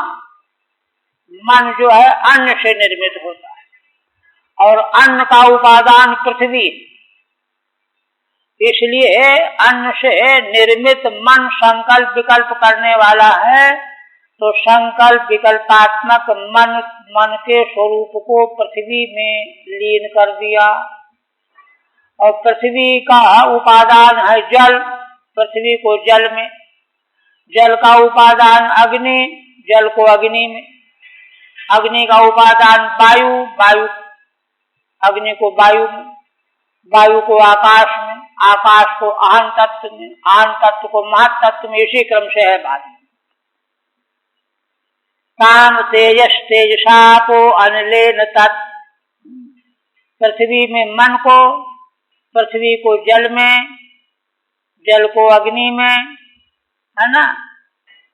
मन जो है अन्न से निर्मित होता है और अन्न का उपादान पृथ्वी। इसलिए अन्न से निर्मित मन संकल्प विकल्प करने वाला है, तो संकल्प विकल्पात्मक मन के स्वरूप को पृथ्वी में लीन कर दिया। और पृथ्वी का उपादान है जल, पृथ्वी को जल में, जल का उपादान अग्नि, जल को अग्नि में, अग्नि का उपादान वायु, वायु अग्नि को वायु में, वायु को आकाश में, आकाश को आहन तत्व में, आहन तत्व को महत् तत्व में। इसी क्रम से है बात। ताम तेजस तेजसापो अनिलेन तत्, पृथ्वी में मन को, पृथ्वी को जल में, जल को अग्नि में, है ना,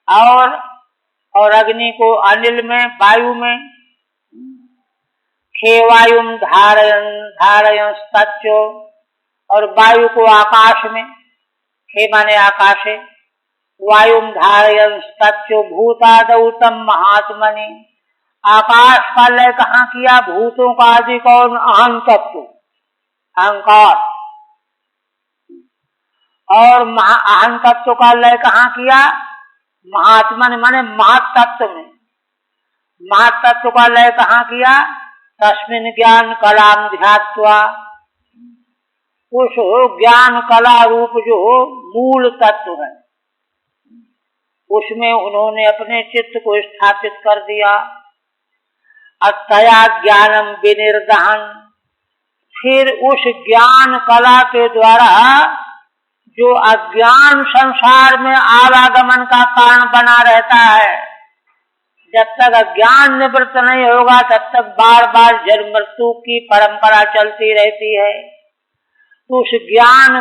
और अग्नि को अनिल में, वायु में। खे वायुम धारयं तच्चो, और वायु को आकाश में, खे माने आकाशे, वायुम धारयं तच्चो भूतादौ तम महात्मनि। आकाश का लय कहाँ किया? भूतों का आदि कौन? अहं तत्व, अहंकार। और अहं तत्व का लय कहाँ किया? महात्मन माने महत् तत्व में। महत् तत्व का लय कहाँ किया? तस्मिन् ज्ञान कलाम ध्यात्वा, उस ज्ञान कला रूप जो मूल तत्व है उसमें उन्होंने अपने चित्त को स्थापित कर दिया। अतया ज्ञानम विनिर्दहन, फिर उस ज्ञान कला के द्वारा जो अज्ञान संसार में आवागमन का कारण बना रहता है, जब तक अज्ञान निवृत्त नहीं होगा तब तक बार बार जन्म मृत्यु की परंपरा चलती रहती है। तो उस ज्ञान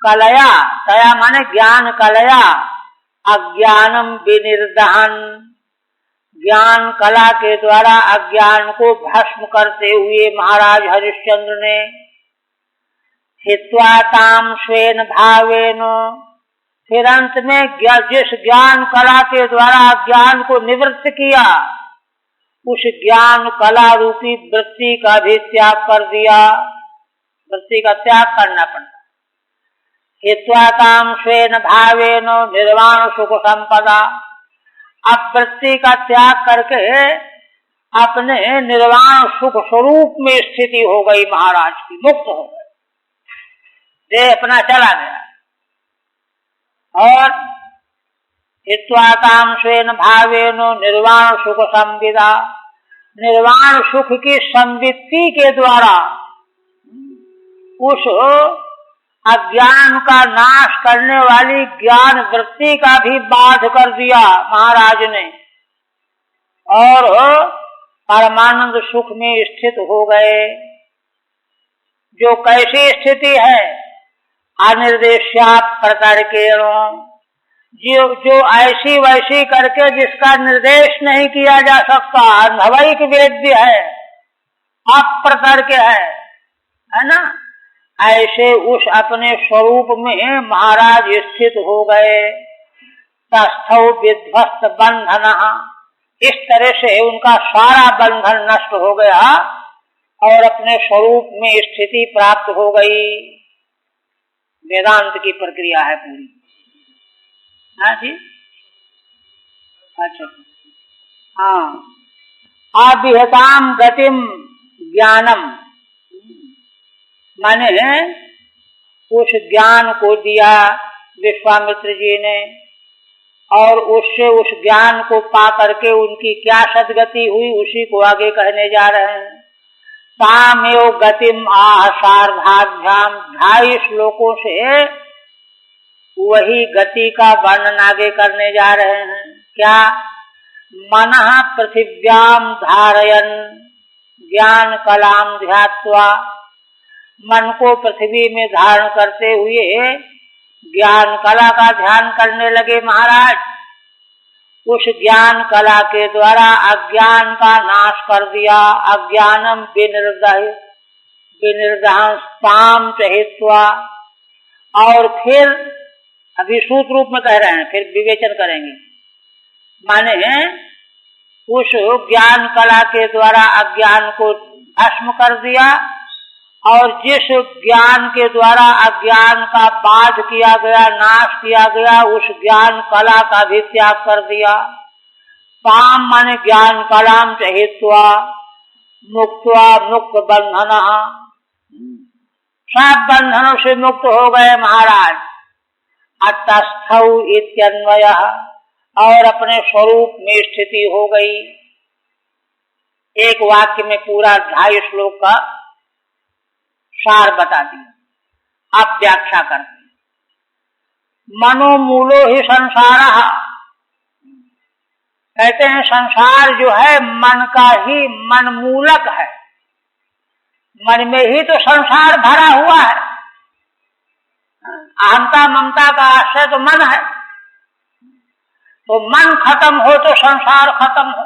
कलया, तया माने ज्ञान कलया, अज्ञानम विनिर्दहन, ज्ञान कला के द्वारा अज्ञान को भस्म करते हुए महाराज हरिश्चंद्र ने हित्वा ताम स्वेन भावेन, फिर अंत में जिस ज्ञान कला के द्वारा ज्ञान को निवृत्त किया, उस ज्ञान कला रूपी वृत्ति का भी त्याग कर दिया। वृत्ति का त्याग करना पड़ता। हित्वा ताम स्वेन भावेन निर्वाण सुख संपदा, अब वृत्ति का त्याग करके अपने निर्वाण सुख स्वरूप में स्थिति हो गई महाराज की, मुक्त हो गए, देह अपना चला गया। और हित्वा ताम स्वेन भावेन निर्वाण सुख संविदा, निर्वाण सुख की संवित्ति के द्वारा उस अज्ञान का नाश करने वाली ज्ञान वृत्ति का भी बाध कर दिया महाराज ने, और परमानंद सुख में स्थित हो गए। जो कैसी स्थिति है? अनिर्देश्या प्रतर्केण, जो ऐसी वैसी करके जिसका निर्देश नहीं किया जा सकता, अनवैक वेद्य है, अप्रतर्क है ना, ऐसे उस अपने स्वरूप में महाराज स्थित हो गए। तस्थौ विध्वस्त बंधन, इस तरह से उनका सारा बंधन नष्ट हो गया और अपने स्वरूप में स्थिति प्राप्त हो गई। वेदांत की प्रक्रिया है पूरी। हाँ जी, अच्छा, हाँ। अविहताम गतिम ज्ञानम, माने उस ज्ञान को दिया विश्वामित्र जी ने, और उससे उस ज्ञान को पा करके उनकी क्या सदगति हुई उसी को आगे कहने जा रहे हैं। तामेव गतिम आह सार्धाभ्याम, 2.5 श्लोकों से वही गति का वर्णन आगे करने जा रहे हैं। क्या? मनः पृथिव्याम धारयन ज्ञान कलाम ध्यात्वा, मन को पृथ्वी में धारण करते हुए ज्ञान कला का ध्यान करने लगे महाराज। उस ज्ञान कला के द्वारा अज्ञान का नाश कर दिया। अज्ञानम विनिर्दहंस्ताम चहित्वा, और फिर अभी सूत्र रूप में कह रहे हैं, फिर विवेचन करेंगे। माने उस ज्ञान कला के द्वारा अज्ञान को भस्म कर दिया, और जिस ज्ञान के द्वारा अज्ञान का बाध किया गया, नाश किया गया, उस ज्ञान कला का भी त्याग कर दिया। ताम माने ज्ञान कलाम चहित्वा मुक्त्वा मुक्त बंधन, सब बंधनों से मुक्त हो गए महाराज। अतस्थौ इत्यन्वयः, और अपने स्वरूप में स्थिति हो गई। एक वाक्य में पूरा 2.5 श्लोक का सार बता दिया। आप व्याख्या करते हैं। मनोमूलो ही संसारः, कहते हैं संसार जो है मन का ही मन मूलक है। मन में ही तो संसार भरा हुआ है। अहंता ममता का आश्रय तो मन है, तो मन खत्म हो तो संसार खत्म हो।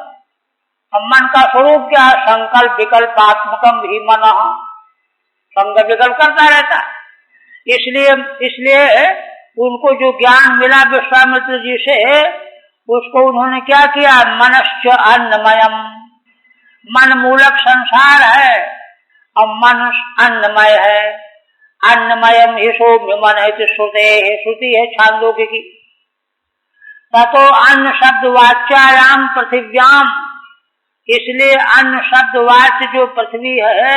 अब मन का स्वरूप क्या है? संकल्प विकल्पात्मकम ही मन, संकल्प विकल्प करता रहता है। इसलिए उनको जो ज्ञान मिला विश्वामित्र जी से, उसको उन्होंने क्या किया? मनश्च अन्नमयम, मन मूलक संसार है और मन अन्नमय है। अन्नमयम ही सौम्य मन है, श्रुति है छांदोग्य की। ततो अन्न शब्द वाच्यायाम पृथिव्याम, इसलिए अन्न शब्द वाच्य जो पृथ्वी है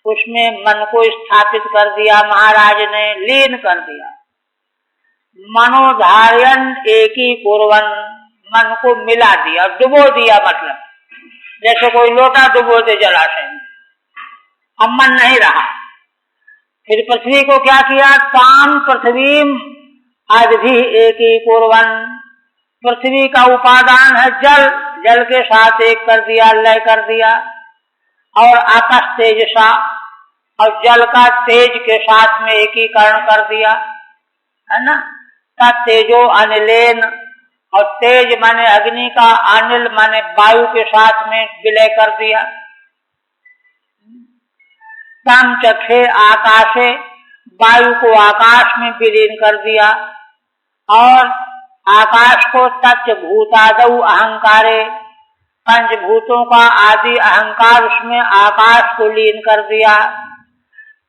उसमें मन को स्थापित कर दिया महाराज ने, लीन कर दिया। मनोधार्यन एकी कुर्वन, मन को मिला दिया, डुबो दिया, मतलब जैसे कोई लोटा डुबो दे जलाशय में, अब मन नहीं रहा। फिर पृथ्वी को क्या किया? ताम पृथ्वीम अद्भि एकी कुर्वन, पृथ्वी का उपादान है जल, जल के साथ एक कर दिया, लय कर दिया। और आकाश तेजसा, और जल का तेज के साथ में एकीकरण कर दिया, है ना। तेजो अनिलेन, और तेज माने अग्नि का, अनिल माने वायु के साथ में विलय कर दिया। तम चक्षे आकाशे, वायु को आकाश में विलीन कर दिया। और आकाश को तच्च भूतादौ अहंकारे, पंचभूतों का आदि अहंकार उसमें आकाश को लीन कर दिया।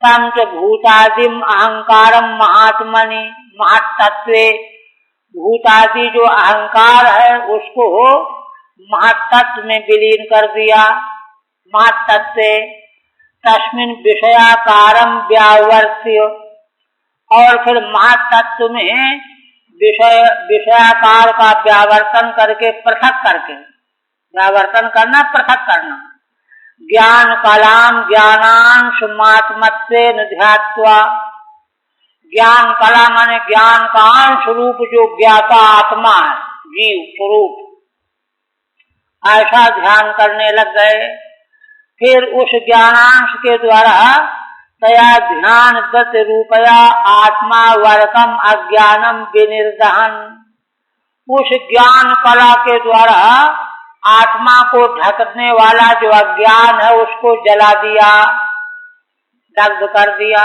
तम च भूतादिम अहंकारम महात्मनि महत्तत्वे, भूतादि जो अहंकार है उसको महत्तत्व में विलीन कर दिया। महत्तत्वे तस्मिन् विषयाकारम व्यावर्त्य, और फिर महत्तत्व में विषयाकार का व्यावर्तन करके, पृथक करके, व्यावर्तन करना पृथक करना। ज्ञान कलाम ज्ञानांश मात्मत्वेन ध्यात्वा, ज्ञान कला माने ज्ञान का अंश रूप जो ज्ञाता आत्मा है, जीव स्वरूप, ऐसा ध्यान करने लग गए। फिर उस ज्ञानांश के द्वारा तया ध्यान दत्त रूपया आत्मा वर्कम अज्ञानम विनिर्दहन, उस ज्ञान कला के द्वारा आत्मा को ढकने वाला जो अज्ञान है उसको जला दिया, दग्ध कर दिया।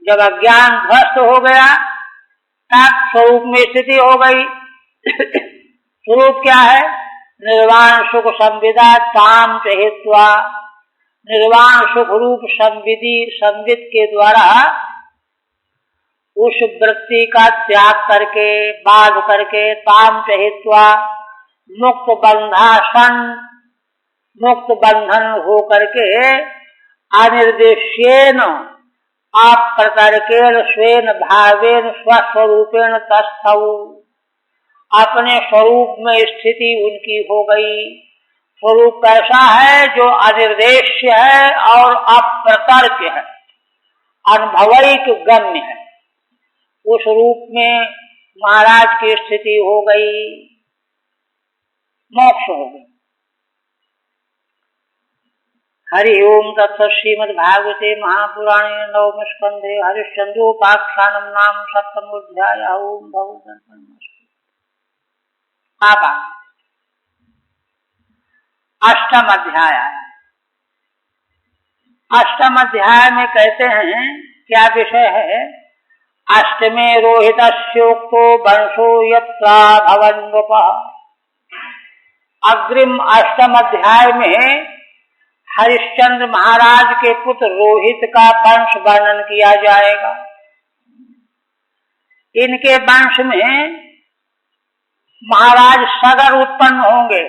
जब अज्ञान ध्वस्त हो गया तब स्वरूप में स्थिति हो गई। स्वरूप क्या है? निर्वाण सुख संविदा ताम चहित्वा, निर्वाण सुख रूप संविधि संविद के द्वारा उस वृत्ति का त्याग करके, बाध करके, ताम चहित्वा, मुक्त बंधासन, मुक्त बंधन हो करके अनिर्देश्येन अप्रतर्केण स्वेन भावेन स्वस्वरूपेण तस्थौ, अपने स्वरूप में स्थिति उनकी हो गई। स्वरूप कैसा है? जो अनिर्देश्य है और अप्रतर्क है, अनुभवैक गम्य है। उस रूप में महाराज की स्थिति हो गई, मोक्ष हो गई। हरि ओम तत्सत्। श्रीमद्भागवते महापुराणे नवम स्कंधे हरिश्चंद्रोपाख्यानम नाम सप्तमोऽध्यायः। ओम भगवन्तं आबा। अष्टम अध्याय। अष्टम अध्याय में कहते हैं क्या विषय है? अष्टमे रोहितस्योक्तो वंशो यत्रा भवन नृपः। अग्रिम अष्टम अध्याय में हरिश्चंद्र महाराज के पुत्र रोहित का वंश वर्णन किया जाएगा। इनके वंश में महाराज सगर उत्पन्न होंगे।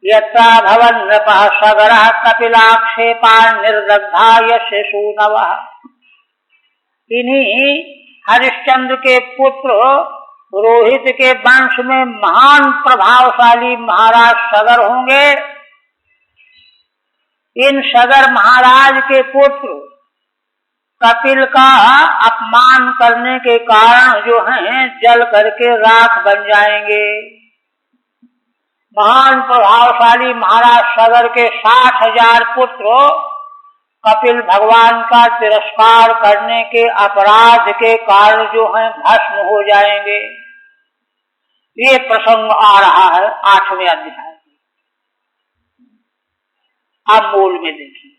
यत्रा भवन नृपः सगरः कपिलाक्षेपा निर्दग्धा यशसूनवः। इन्हीं हरिश्चंद्र के पुत्र रोहित के वंश में महान प्रभावशाली महाराज सगर होंगे। इन सगर महाराज के पुत्र कपिल का अपमान करने के कारण जो हैं जल करके राख बन जाएंगे। महान प्रभावशाली महाराज सगर के 60,000 पुत्र कपिल भगवान का तिरस्कार करने के अपराध के कारण जो हैं भस्म हो जाएंगे। ये प्रसंग आ रहा है 8वें अध्याय। अब मूल में देखिए।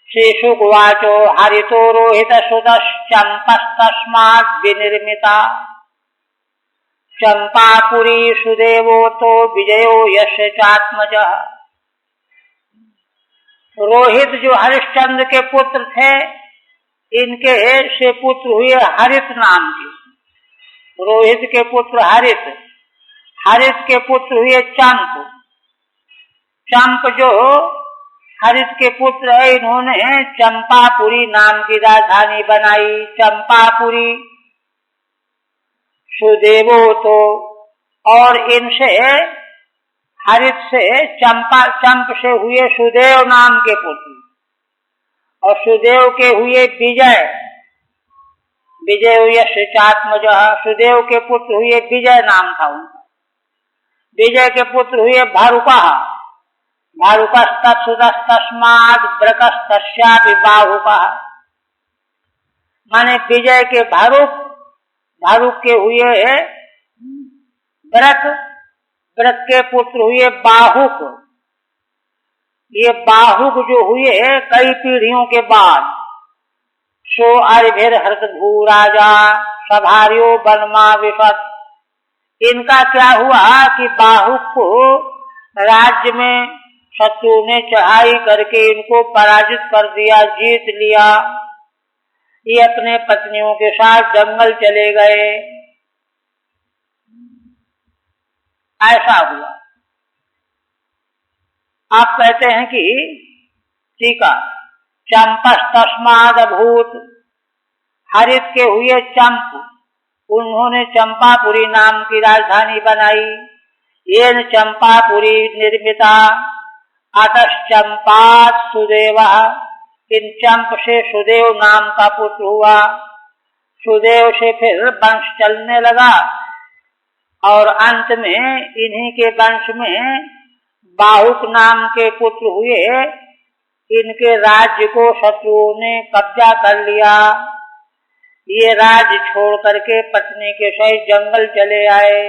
श्रीशुकवाचो हरितो रोहित सुतश्चंपस्तस्मात् विनिर्मिता चंपापुरी सुदेवो तो विजयो यस्य चात्मजः। रोहित जो हरिश्चंद्र के पुत्र थे, इनके से पुत्र हुए हरित नाम के। रोहित के पुत्र हरित, हरित के पुत्र हुए चंप। चंप जो हरित के पुत्र है, इन्होंने चंपापुरी नाम की राजधानी बनाई। चंपापुरी सुदेवो तो, और इनसे हरित से चंप से हुए सुदेव नाम के पुत्र, और सुदेव के हुए विजय। विजय यस्य चात्मजः। सुदेव के पुत्र हुए विजय नाम था उनका। विजय के पुत्र हुए भारुकः। भारुकस्तत्सुतस्तस्मात् ब्रकस्तस्यापि बाहुकः। माने विजय के भारुक, भारुक के हुए ब्रक, ब्रक के पुत्र हुए बाहुक। ये बाहुक जो हुए कई पीढ़ियों के बाद। सो अरिभिर हृत भू राजा सभार्यो बनमा विपत। इनका क्या हुआ कि बाहुक को राज्य में शत्रु ने चढ़ाई करके इनको पराजित कर दिया, जीत लिया। ये अपने पत्नियों के साथ जंगल चले गए। ऐसा हुआ। आप कहते हैं कि ठीक है, चंपस्तस्माद् अभूत। हरित के हुए चंप, उन्होंने चंपापुरी नाम की राजधानी बनाई। येन चंपापुरी निर्मिता अतश्चंपात सुदेव, इन चंप से सुदेव नाम का पुत्र हुआ। सुदेव से फिर वंश चलने लगा और अंत में इन्हीं के वंश में बाहुक नाम के पुत्र हुए। इनके राज्य को शत्रुओं ने कब्जा कर लिया। ये राज्य छोड़ करके पत्नी के सहित जंगल चले आए।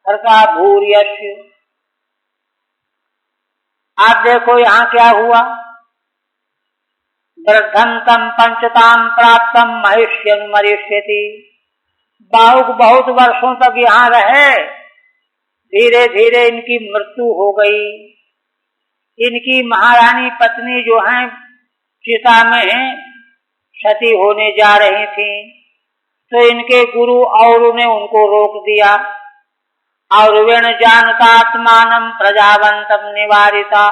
हर्षा भूर्यस्य। आप देखो यहाँ क्या हुआ। वृद्धं तम पंचताम प्राप्तम महिष्यन मरिष्यति। बाहुक बहुत वर्षों तक यहाँ रहे, धीरे धीरे इनकी मृत्यु हो गई। इनकी महारानी पत्नी जो है चिता में सती होने जा रही थी, तो इनके गुरु और ने उनको रोक दिया। और वेण जानतात्मानं प्रजावंतम निवारिता।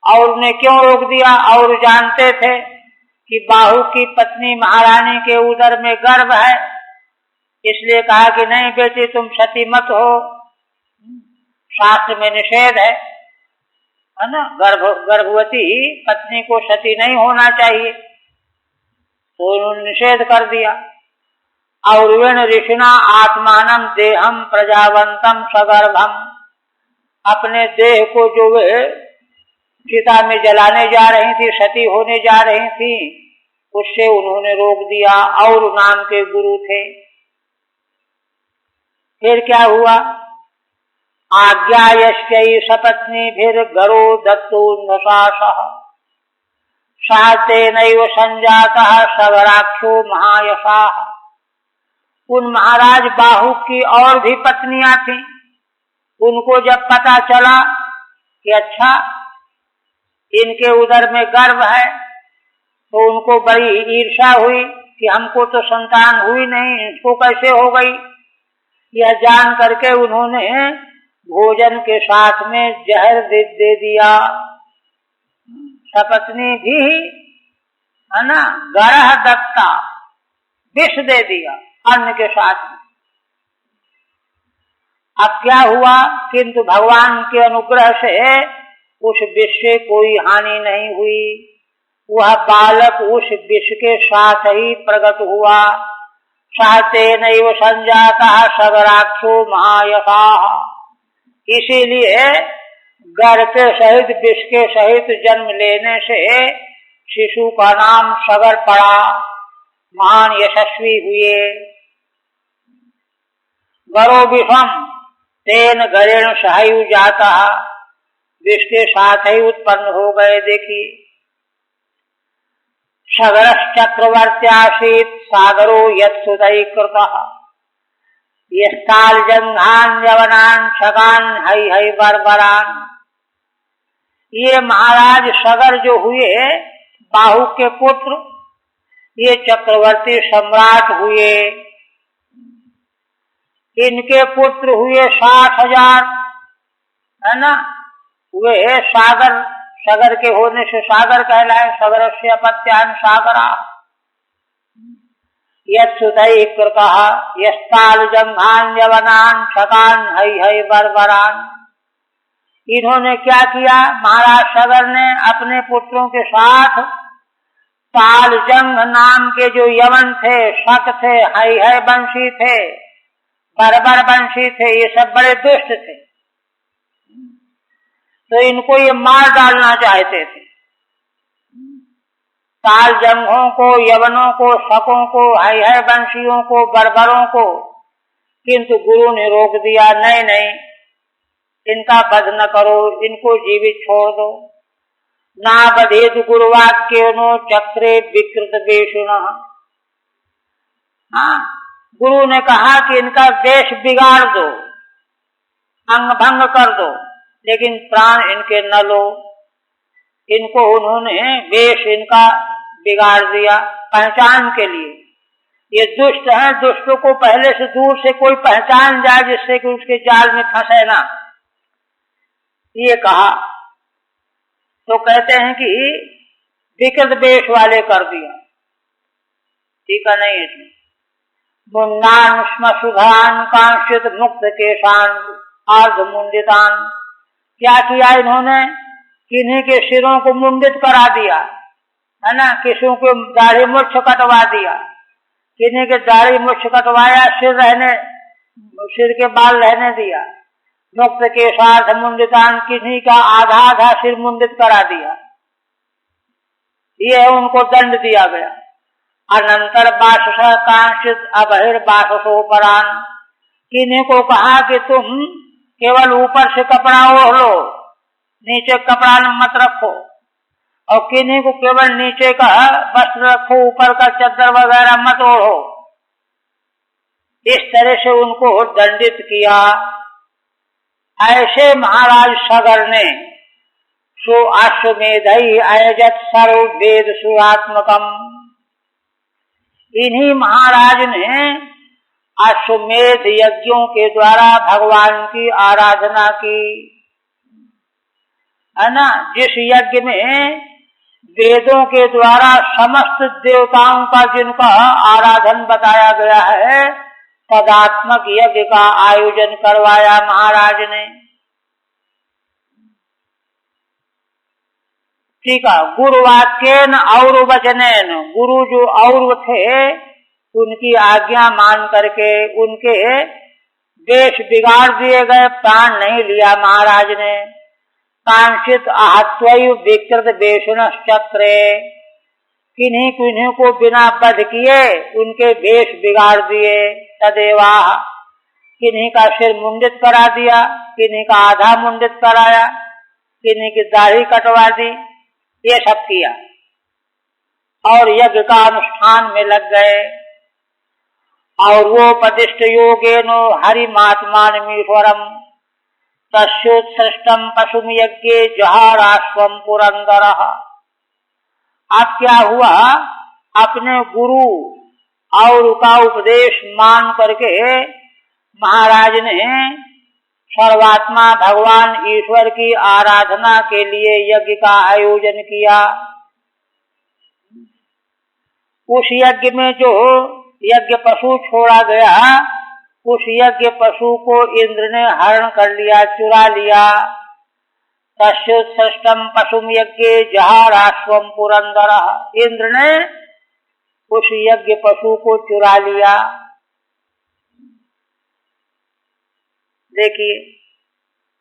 और ने क्यों रोक दिया? और जानते थे कि बाहु की पत्नी महारानी के उदर में गर्भ है, इसलिए कहा कि नहीं बेटी तुम सती मत हो, शास्त्र में निषेध है ना। गर्भवती पत्नी को सती नहीं होना चाहिए, तो उन्होंने निषेध कर दिया। और वेण ऋषिना आत्मानम देहम प्रजावंतम सगर्भम। अपने देह को जो वे चिता में जलाने जा रही थी, सती होने जा रही थी, उससे उन्होंने रोक दिया। और नाम के गुरु थे। फिर क्या हुआ? आज्ञा यस्यै सपत्नी फिर गरो दत्तो नशासः सातेनैव संजातः सगराक्षो महायशाः। उन महाराज बाहु की और भी पत्नियां थीं। उनको जब पता चला कि अच्छा इनके उदर में गर्भ है, तो उनको बड़ी ईर्ष्या हुई कि हमको तो संतान हुई नहीं, इसको कैसे हो गई। यह जान करके उन्होंने भोजन के साथ में जहर दे दिया। सपत्नी भी है ना, गरह दत्ता, विष दे दिया अन्न के साथ में। अब क्या हुआ? किंतु भगवान के अनुग्रह से उस विष से कोई हानि नहीं हुई। वह बालक उस विष के साथ ही प्रकट हुआ। सातेनैव संजातः सगराक्षो महायशाः। इसीलिए गर के सहित विष के सहित जन्म लेने से शिशु का नाम सगर पड़ा, महान यशस्वी हुए। गरो विषम तेन गरेण सहयु जाता। विष के साथ ही उत्पन्न हो गए। देखिए, सगरश् चक्रवर्त्यासीत् सागरो यत्सुतैः कृतः यस्ताल जंघान यवनान छगान हई हई बरबरान। ये महाराज सगर जो हुए बाहु के पुत्र, ये चक्रवर्ती सम्राट हुए। इनके पुत्र हुए 60,000, है ना। वे सागर, सगर के होने से सागर कहलाए। सगरस्य अपत्यान सागरा यत्सुतैः कृतः यस्ताल जंघान यवनान छगान हई हई बरबरान। इन्होंने क्या किया? महाराज सगर ने अपने पुत्रों के साथ तालजंग नाम के जो यवन थे, शक थे, हई हई वंशी थे, बरबर वंशी थे, ये सब बड़े दुष्ट थे, तो इनको ये मार डालना चाहते थे। तालजंगों को, यवनों को, शकों को, हई हई वंशियों को, बरबरों को। किंतु गुरु ने रोक दिया, नहीं नहीं, इनका वध न करो, इनको जीवित छोड़ दो। ना बधेत गुरुवाक्येनो चक्रे विकृत वेषुणः। हाँ, गुरु ने कहा कि इनका वेश बिगाड़ दो, अंग भंग कर दो, लेकिन प्राण इनके न लो। इनको उन्होंने वेश इनका बिगाड़ दिया पहचान के लिए। ये दुष्ट हैं, दुष्टों को पहले से दूर से कोई पहचान जाए जिससे कि उसके जाल में फंसे ना, ये कहा। तो कहते हैं कि विकृत वेश वाले कर दिया। ठीक है, नहीं इसमें मुंडान श्मशुभान कांक्षित मुक्त केशान अर्ध मुंडितान क्या किया इन्होंने, किन्हीं के सिरों को मुंडित करा दिया, है ना, किसी को दाढ़ी मूछ कटवा दिया, किन्हीं के दाढ़ी मूछ कटवाया, सिर के बाल रहने दिया, मुक्त के साथ मुंडितान, किन्हीं का आधा आधा सिर मुंडित करा दिया, ये उनको दंड दिया गया। अनंतर बासस कांचित अबहिर्बाससो परान, किन्हीं को कहा कि तुम केवल ऊपर से कपड़ा ओढ़ लो, नीचे कपड़ा मत रखो, और किन्हीं को केवल नीचे का वस्त्र रखो, ऊपर का चद्दर वगैरह मत ओढ़ो। इस तरह से उनको दंडित किया। ऐसे महाराज सगर ने सो अश्वमेधई अयजत सर्व वेद सुरात्मकम, इन्हीं महाराज ने अश्वमेध यज्ञों के द्वारा भगवान की आराधना की, है ना। जिस यज्ञ में वेदों के द्वारा समस्त देवताओं का जिनका आराधन बताया गया है, तदात्मक यज्ञ का आयोजन करवाया महाराज ने। ठीक है, गुरुवाक्येन और वचनेन, गुरु जो और थे उनकी आज्ञा मान करके उनके वेश बिगाड़ दिए गए, प्राण नहीं लिया महाराज ने। कांचित आहत्वैव विकृत वेषुण चक्रे, किन्हीं किन्हीं को बिना वध किए उनके वेश बिगाड़ दिए। तदेवा, किन्हीं का सिर मुंडित करा दिया, किन्हीं का आधा मुंडित कराया, किन्हीं की दाढ़ी कटवा दी, ये सब किया और यज्ञ का अनुष्ठान में लग गए। और वो प्रतिष्ठ योगेनो हरि महात्मानमीश्वरम तस्योत्सृष्टम पशुम यज्ञे जहाराश्वम पुरंदरः। अब क्या हुआ, अपने गुरु और का उपदेश मान करके महाराज ने सर्वात्मा भगवान ईश्वर की आराधना के लिए यज्ञ का आयोजन किया। उस यज्ञ में जो यज्ञ पशु छोड़ा गया, उस यज्ञ पशु को इंद्र ने हरण कर लिया, चुरा लिया। तस्योत्सृष्टम पशुम यज्ञे जहाराश्वम पुरंदरः, इंद्र ने उस यज्ञ पशु को चुरा लिया। देखिए,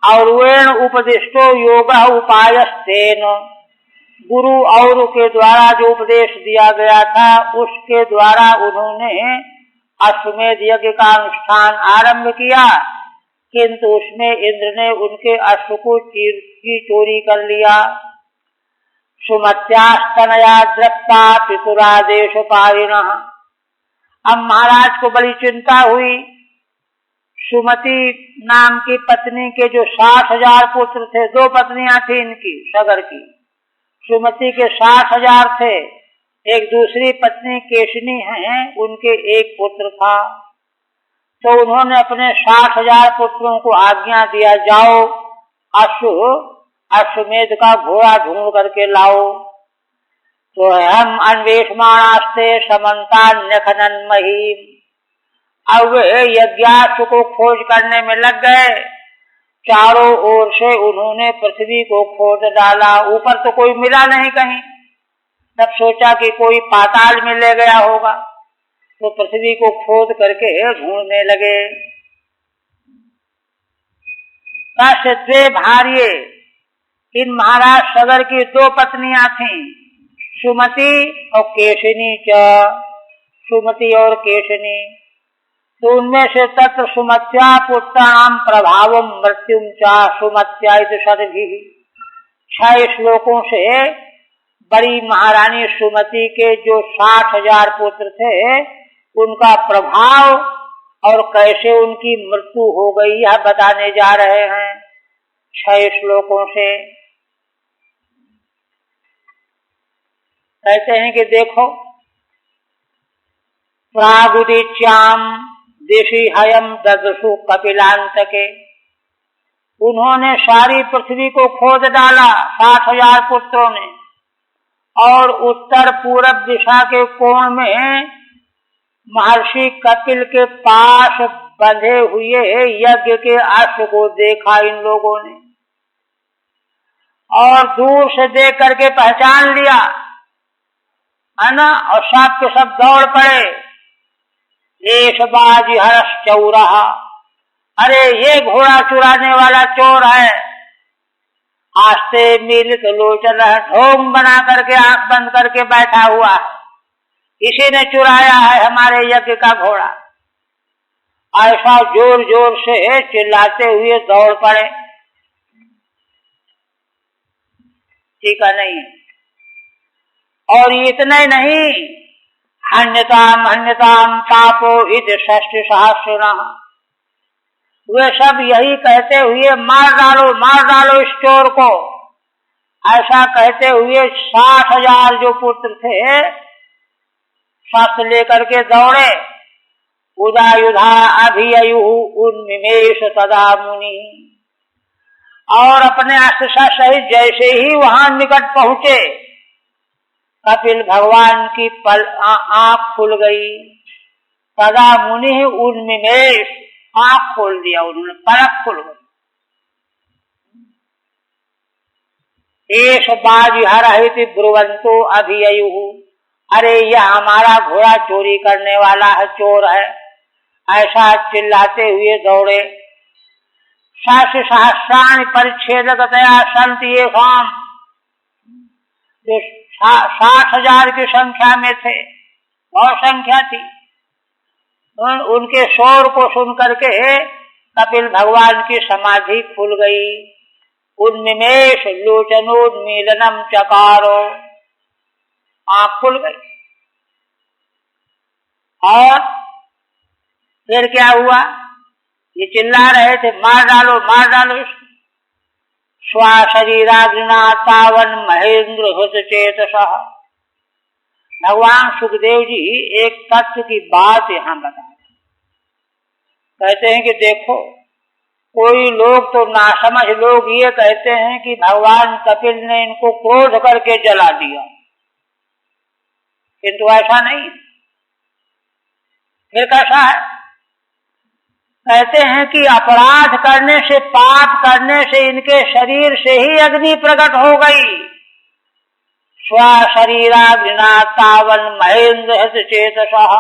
और वेण उपदिष्टो योग उपायस्तेन, गुरु और के द्वारा जो उपदेश दिया गया था उसके द्वारा उन्होंने अश्वमेध यज्ञ का अनुष्ठान आरंभ किया, किंतु उसमें इंद्र ने उनके अश्व को की चोरी कर लिया। सुमत्यास्तनया द्रप्ता पितुरादेश पारिणः, अब महाराज को बड़ी चिंता हुई। सुमति नाम की पत्नी के जो 60,000 पुत्र थे, 2 पत्नियां थी इनकी सगर की, सुमति के 60,000 थे, एक दूसरी पत्नी केशनी है, उनके एक पुत्र था। तो उन्होंने अपने 60,000 पुत्रों को आज्ञा दिया, जाओ अश्वमेध का घोड़ा ढूंढ करके लाओ। तो हम अन्वेषमाणास्ते समन्तान्यखनन महीम, अब यज्ञाश्व को खोज करने में लग गए। चारों ओर से उन्होंने पृथ्वी को खोद डाला, ऊपर तो कोई मिला नहीं कहीं। तब सोचा कि कोई पाताल में ले गया होगा, तो पृथ्वी को खोद करके ढूंढने लगे। द्वे भार्ये, इन महाराज सगर की 2 पत्नियां थीं, सुमति और केशिनी च, सुमति और केशिनी। तो उनमें से तत्र सुमत्या पुत्राणाम प्रभावम मृत्युम चा सुमत्या इति षड्भिः, 6 श्लोकों से बड़ी महारानी सुमति के जो 60,000 पुत्र थे उनका प्रभाव और कैसे उनकी मृत्यु हो गई यह बताने जा रहे हैं 6 श्लोकों से। कहते हैं कि देखो, प्रागुदीच्याम देशी हयम ददसु कपिलांतके, उन्होंने सारी पृथ्वी को खोद डाला 60,000 पुत्रों ने, और उत्तर पूरब दिशा के कोण में महर्षि कपिल के पास बंधे हुए यज्ञ के अश्व को देखा इन लोगों ने। और दूर से देख करके पहचान लिया, है ना, और सब के सब दौड़ पड़े। देश बाजी हर्ष चौराहा, अरे ये घोड़ा चुराने वाला चोर है। आस्ते मिलित लोचन, ढोंग बना करके आंख बंद करके बैठा हुआ है, इसी ने चुराया है हमारे यज्ञ का घोड़ा। ऐसा जोर जोर से चिल्लाते हुए दौड़ पड़े। ठीक है नहीं, और इतने नहीं, हन्यताम हन्यताम पापो इति षष्ठी सहस्र, वे सब यही कहते हुए मार डालो इस चोर को, ऐसा कहते हुए 60,000 जो पुत्र थे शस्त्र लेकर के दौड़े। उदायुधा अभिययु उन्मिमेष तदा मुनि, और अपने अस्त्र सहित जैसे ही वहां निकट पहुंचे, कपिल भगवान की आंख खुल गई। तदा मुनि उन्मिमेष, आंख खोल दिया उन्होंने, पलक खुल गई। एष बाजिहरहिति ब्रुवंतो अभिययु, अरे यह हमारा घोड़ा चोरी करने वाला है, चोर है, ऐसा चिल्लाते हुए दौड़े। सहस्राणि परिच्छेदकतया सन्ति येषाम्, जो 60,000 की संख्या में थे, बहुत संख्या थी। उनके शोर को सुन करके कपिल भगवान की समाधि खुल गई। उन्मिमेष लोचनोन्मीलनम चकारो, आंख खुल गई। और फिर क्या हुआ, ये चिल्ला रहे थे मार डालो इसको। स्वशरीराग्निना तावन महेंद्र हृत चेतसः, भगवान सुखदेव जी एक तत्व की बात यहाँ बता रहे, कहते हैं कि देखो, कोई लोग तो नासमझ लोग ये कहते हैं कि भगवान कपिल ने इनको क्रोध करके जला दिया, किंतु ऐसा नहीं। फिर कैसा है, कहते हैं कि अपराध करने से, पाप करने से इनके शरीर से ही अग्नि प्रकट हो गई। स्वशरीराग्निना तावन महेंद्र हृत चेतसः,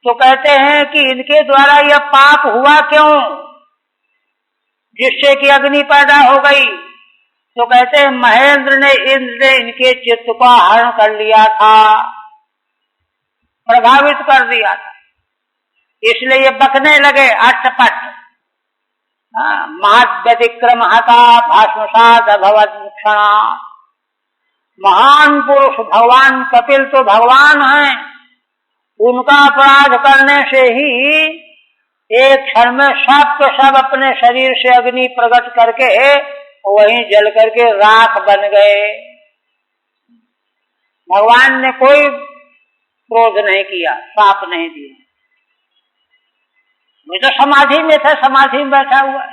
तो कहते हैं कि इनके द्वारा यह पाप हुआ क्यों, जिससे कि अग्नि पैदा हो गई। तो कहते हैं महेंद्र ने, इंद्र ने इनके चित्त को हरण कर लिया था, प्रभावित कर दिया था, इसलिए ये बकने लगे अटपट। महद्व्यतिक्रम हता भस्मसात अभवत् क्षणात्, महान पुरुष भगवान कपिल तो भगवान हैं, उनका अपराध करने से ही एक क्षण में सब के सब अपने शरीर से अग्नि प्रकट करके वहीं जल करके राख बन गए। भगवान ने कोई क्रोध नहीं किया, साप नहीं दिया, वे तो समाधि में था, समाधि में बैठा हुआ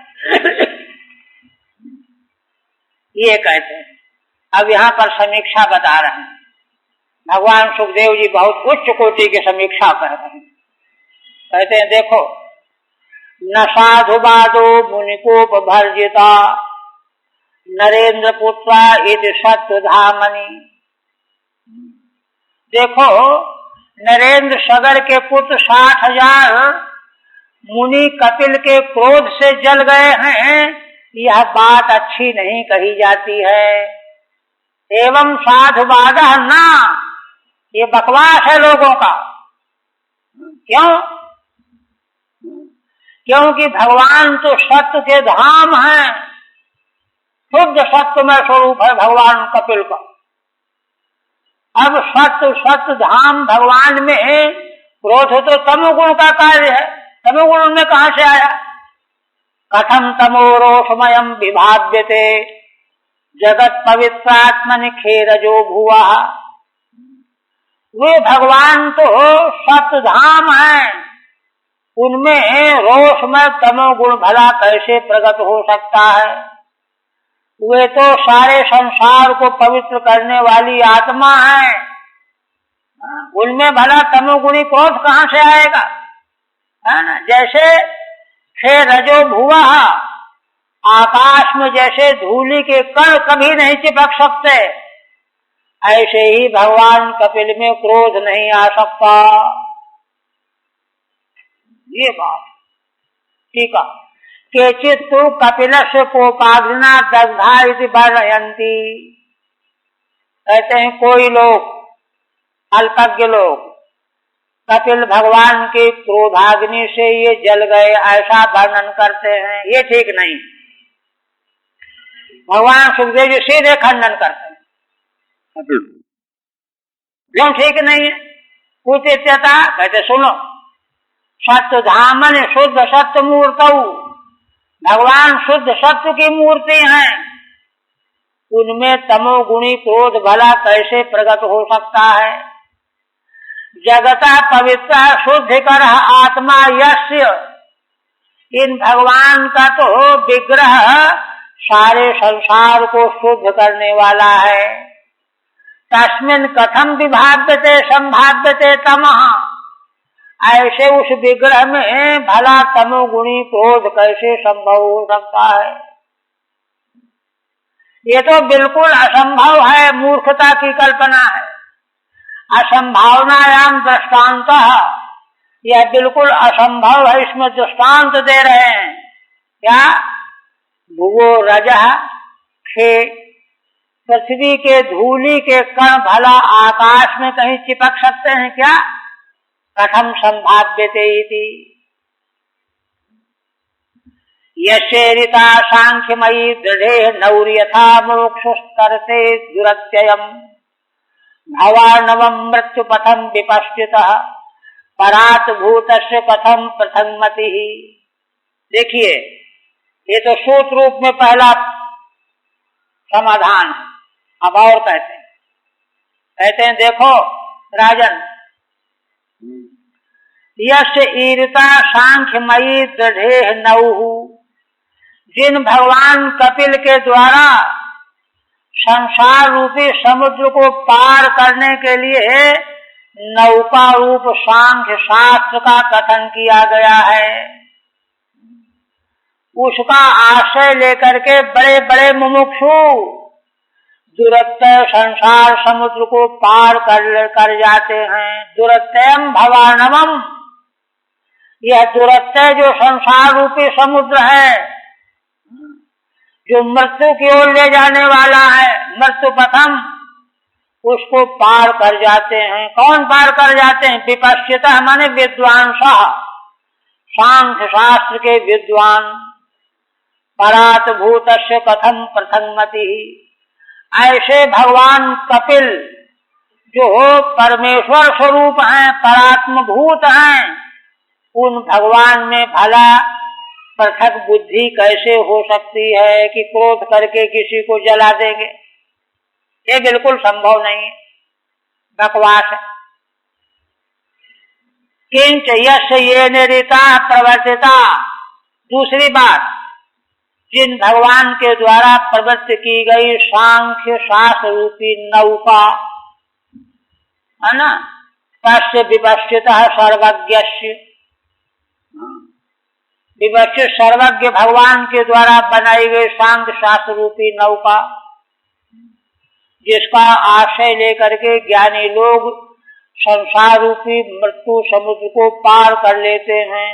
ये कहते हैं। अब यहाँ पर समीक्षा बता रहे हैं, भगवान सुखदेव जी बहुत उच्च कोटि की समीक्षा कर रहे हैं। कहते हैं देखो, न साधुवादो मुनिकोप भर्जिता नरेंद्र पुत्रा इति सत्वधामनि, देखो नरेंद्र सगर के पुत्र 60,000 मुनि कपिल के क्रोध से जल गए हैं, यह बात अच्छी नहीं कही जाती है। एवं साधुवाद ना, ये बकवास है लोगों का। क्यों? क्योंकि भगवान तो सत्य के धाम हैं, शुद्ध सत्य में स्वरूप है भगवान कपिल का। अब सत्य धाम भगवान में क्रोध तो तमोगुण का कार्य है, तमोगुण उनमें कहां से आया। कथम तमोरोषमयम विभाव्यते जगत पवित्रात्मनि खेरजो भुवा, वे भगवान तो सत्य धाम है, उनमें रोष में तमोगुण भला कैसे प्रकट हो सकता है। वे तो सारे संसार को पवित्र करने वाली आत्मा है, उनमें भला तमोगुणी क्रोध कहां से आएगा, है ना। जैसे खे रजो भुवा, आकाश में जैसे धूलि के कण कभी नहीं चिपक सकते, ऐसे ही भगवान कपिल में क्रोध नहीं आ सकता। ये बात ठीक है। केचित् तु कपिलस्य कोपाग्निना दग्धा इति वर्णयन्ति। कहते हैं कोई लोग अल्पज्ञ लोग कपिल भगवान के क्रोधाग्नि से ये जल गए ऐसा वर्णन करते हैं, ये ठीक नहीं। भगवान सुखदेव जी सीधे खंडन करते हैं, क्यों ठीक नहीं है। कुचित्यता कहते सुनो, सत्य धामन शुद्ध सत्य मूर्त, भगवान शुद्ध सत्य की मूर्ति हैं, उनमें तमोगुणी क्रोध भला कैसे प्रकट हो सकता है। जगता पवित्र शुद्ध कर आत्मा यस्य, इन भगवान का तो विग्रह सारे संसार को शुद्ध करने वाला है। तस्मिन् कथम विभाव्यते संभाव्यते तमः, ऐसे उस विग्रह में भला तमोगुणी क्रोध कैसे संभव हो सकता है। ये तो बिल्कुल असंभव है, मूर्खता की कल्पना है। असंभावनायाम दृष्टांत, यह बिल्कुल असंभव है, इसमें दृष्टांत दे रहे हैं। क्या? भुवो रजः खे, पृथ्वी के धूलि के कण भला आकाश में कहीं चिपक सकते हैं क्या? कथम संभाव्यते इति। यशेरिता सांख्यमयी दृढ़े नौर्यथा मोक्षस्तरते दुरत्ययम्, भवानवं मृत्यु पथम विपश्चितः परात भूतस्य कथम प्रथममतिः। देखिए, ये तो सूत्र रूप में पहला समाधान है। अब और कहते हैं देखो राजन, यश ईरिता सांख्यमयी दृढ़े नौहु, जिन भगवान कपिल के द्वारा संसार रूपी समुद्र को पार करने के लिए नौका रूप सांख्य शास्त्र का कथन किया गया है, उसका आश्रय लेकर के बड़े बड़े मुमुक्षु दुरत्यय संसार समुद्र को पार कर जाते हैं। दुरत्ययम भवानवम, यह दुरत्यय जो संसार रूपी समुद्र है, जो मृत्यु की ओर ले जाने वाला है, मृत्यु पथम, उसको पार कर जाते हैं। कौन पार कर जाते हैं? विपश्चितः माने विद्वांसः, सांख्य शास्त्र के विद्वान। परात भूतस्य कथम प्रथममतिः, ऐसे भगवान कपिल जो परमेश्वर स्वरूप हैं, परात्म भूत हैं, उन भगवान में भला पृथक बुद्धि कैसे हो सकती है कि क्रोध करके किसी को जला देंगे। ये बिल्कुल संभव नहीं है, बकवास है। किंच यस्य येन रीता प्रवर्तिता, दूसरी बात, जिन भगवान के द्वारा प्रवृत्ति की गई सांख्य शास्त्र रूपी नौका है ना, तस्य विपश्चितः सर्वज्ञस्य, विवक्षित सर्वज्ञ भगवान के द्वारा बनाई गई सांख्य शास्त्र रूपी नौका, जिसका आश्रय लेकर के ज्ञानी लोग संसार रूपी मृत्यु समुद्र को पार कर लेते हैं,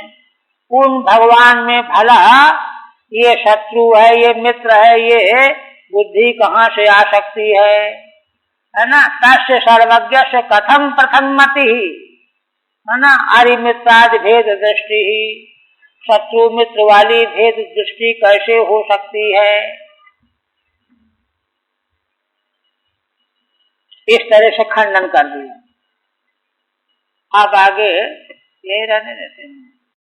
उन भगवान में भला ये शत्रु है, ये मित्र है, ये बुद्धि कहाँ से आ सकती है ना। तस्य सर्वज्ञ से कथम प्रथममति, है ना, अरिमित्रादि भेद दृष्टि, शत्रु मित्र वाली भेद दृष्टि कैसे हो सकती है। इस तरह से खंडन कर दिया। अब आगे यही रहने देते हैं।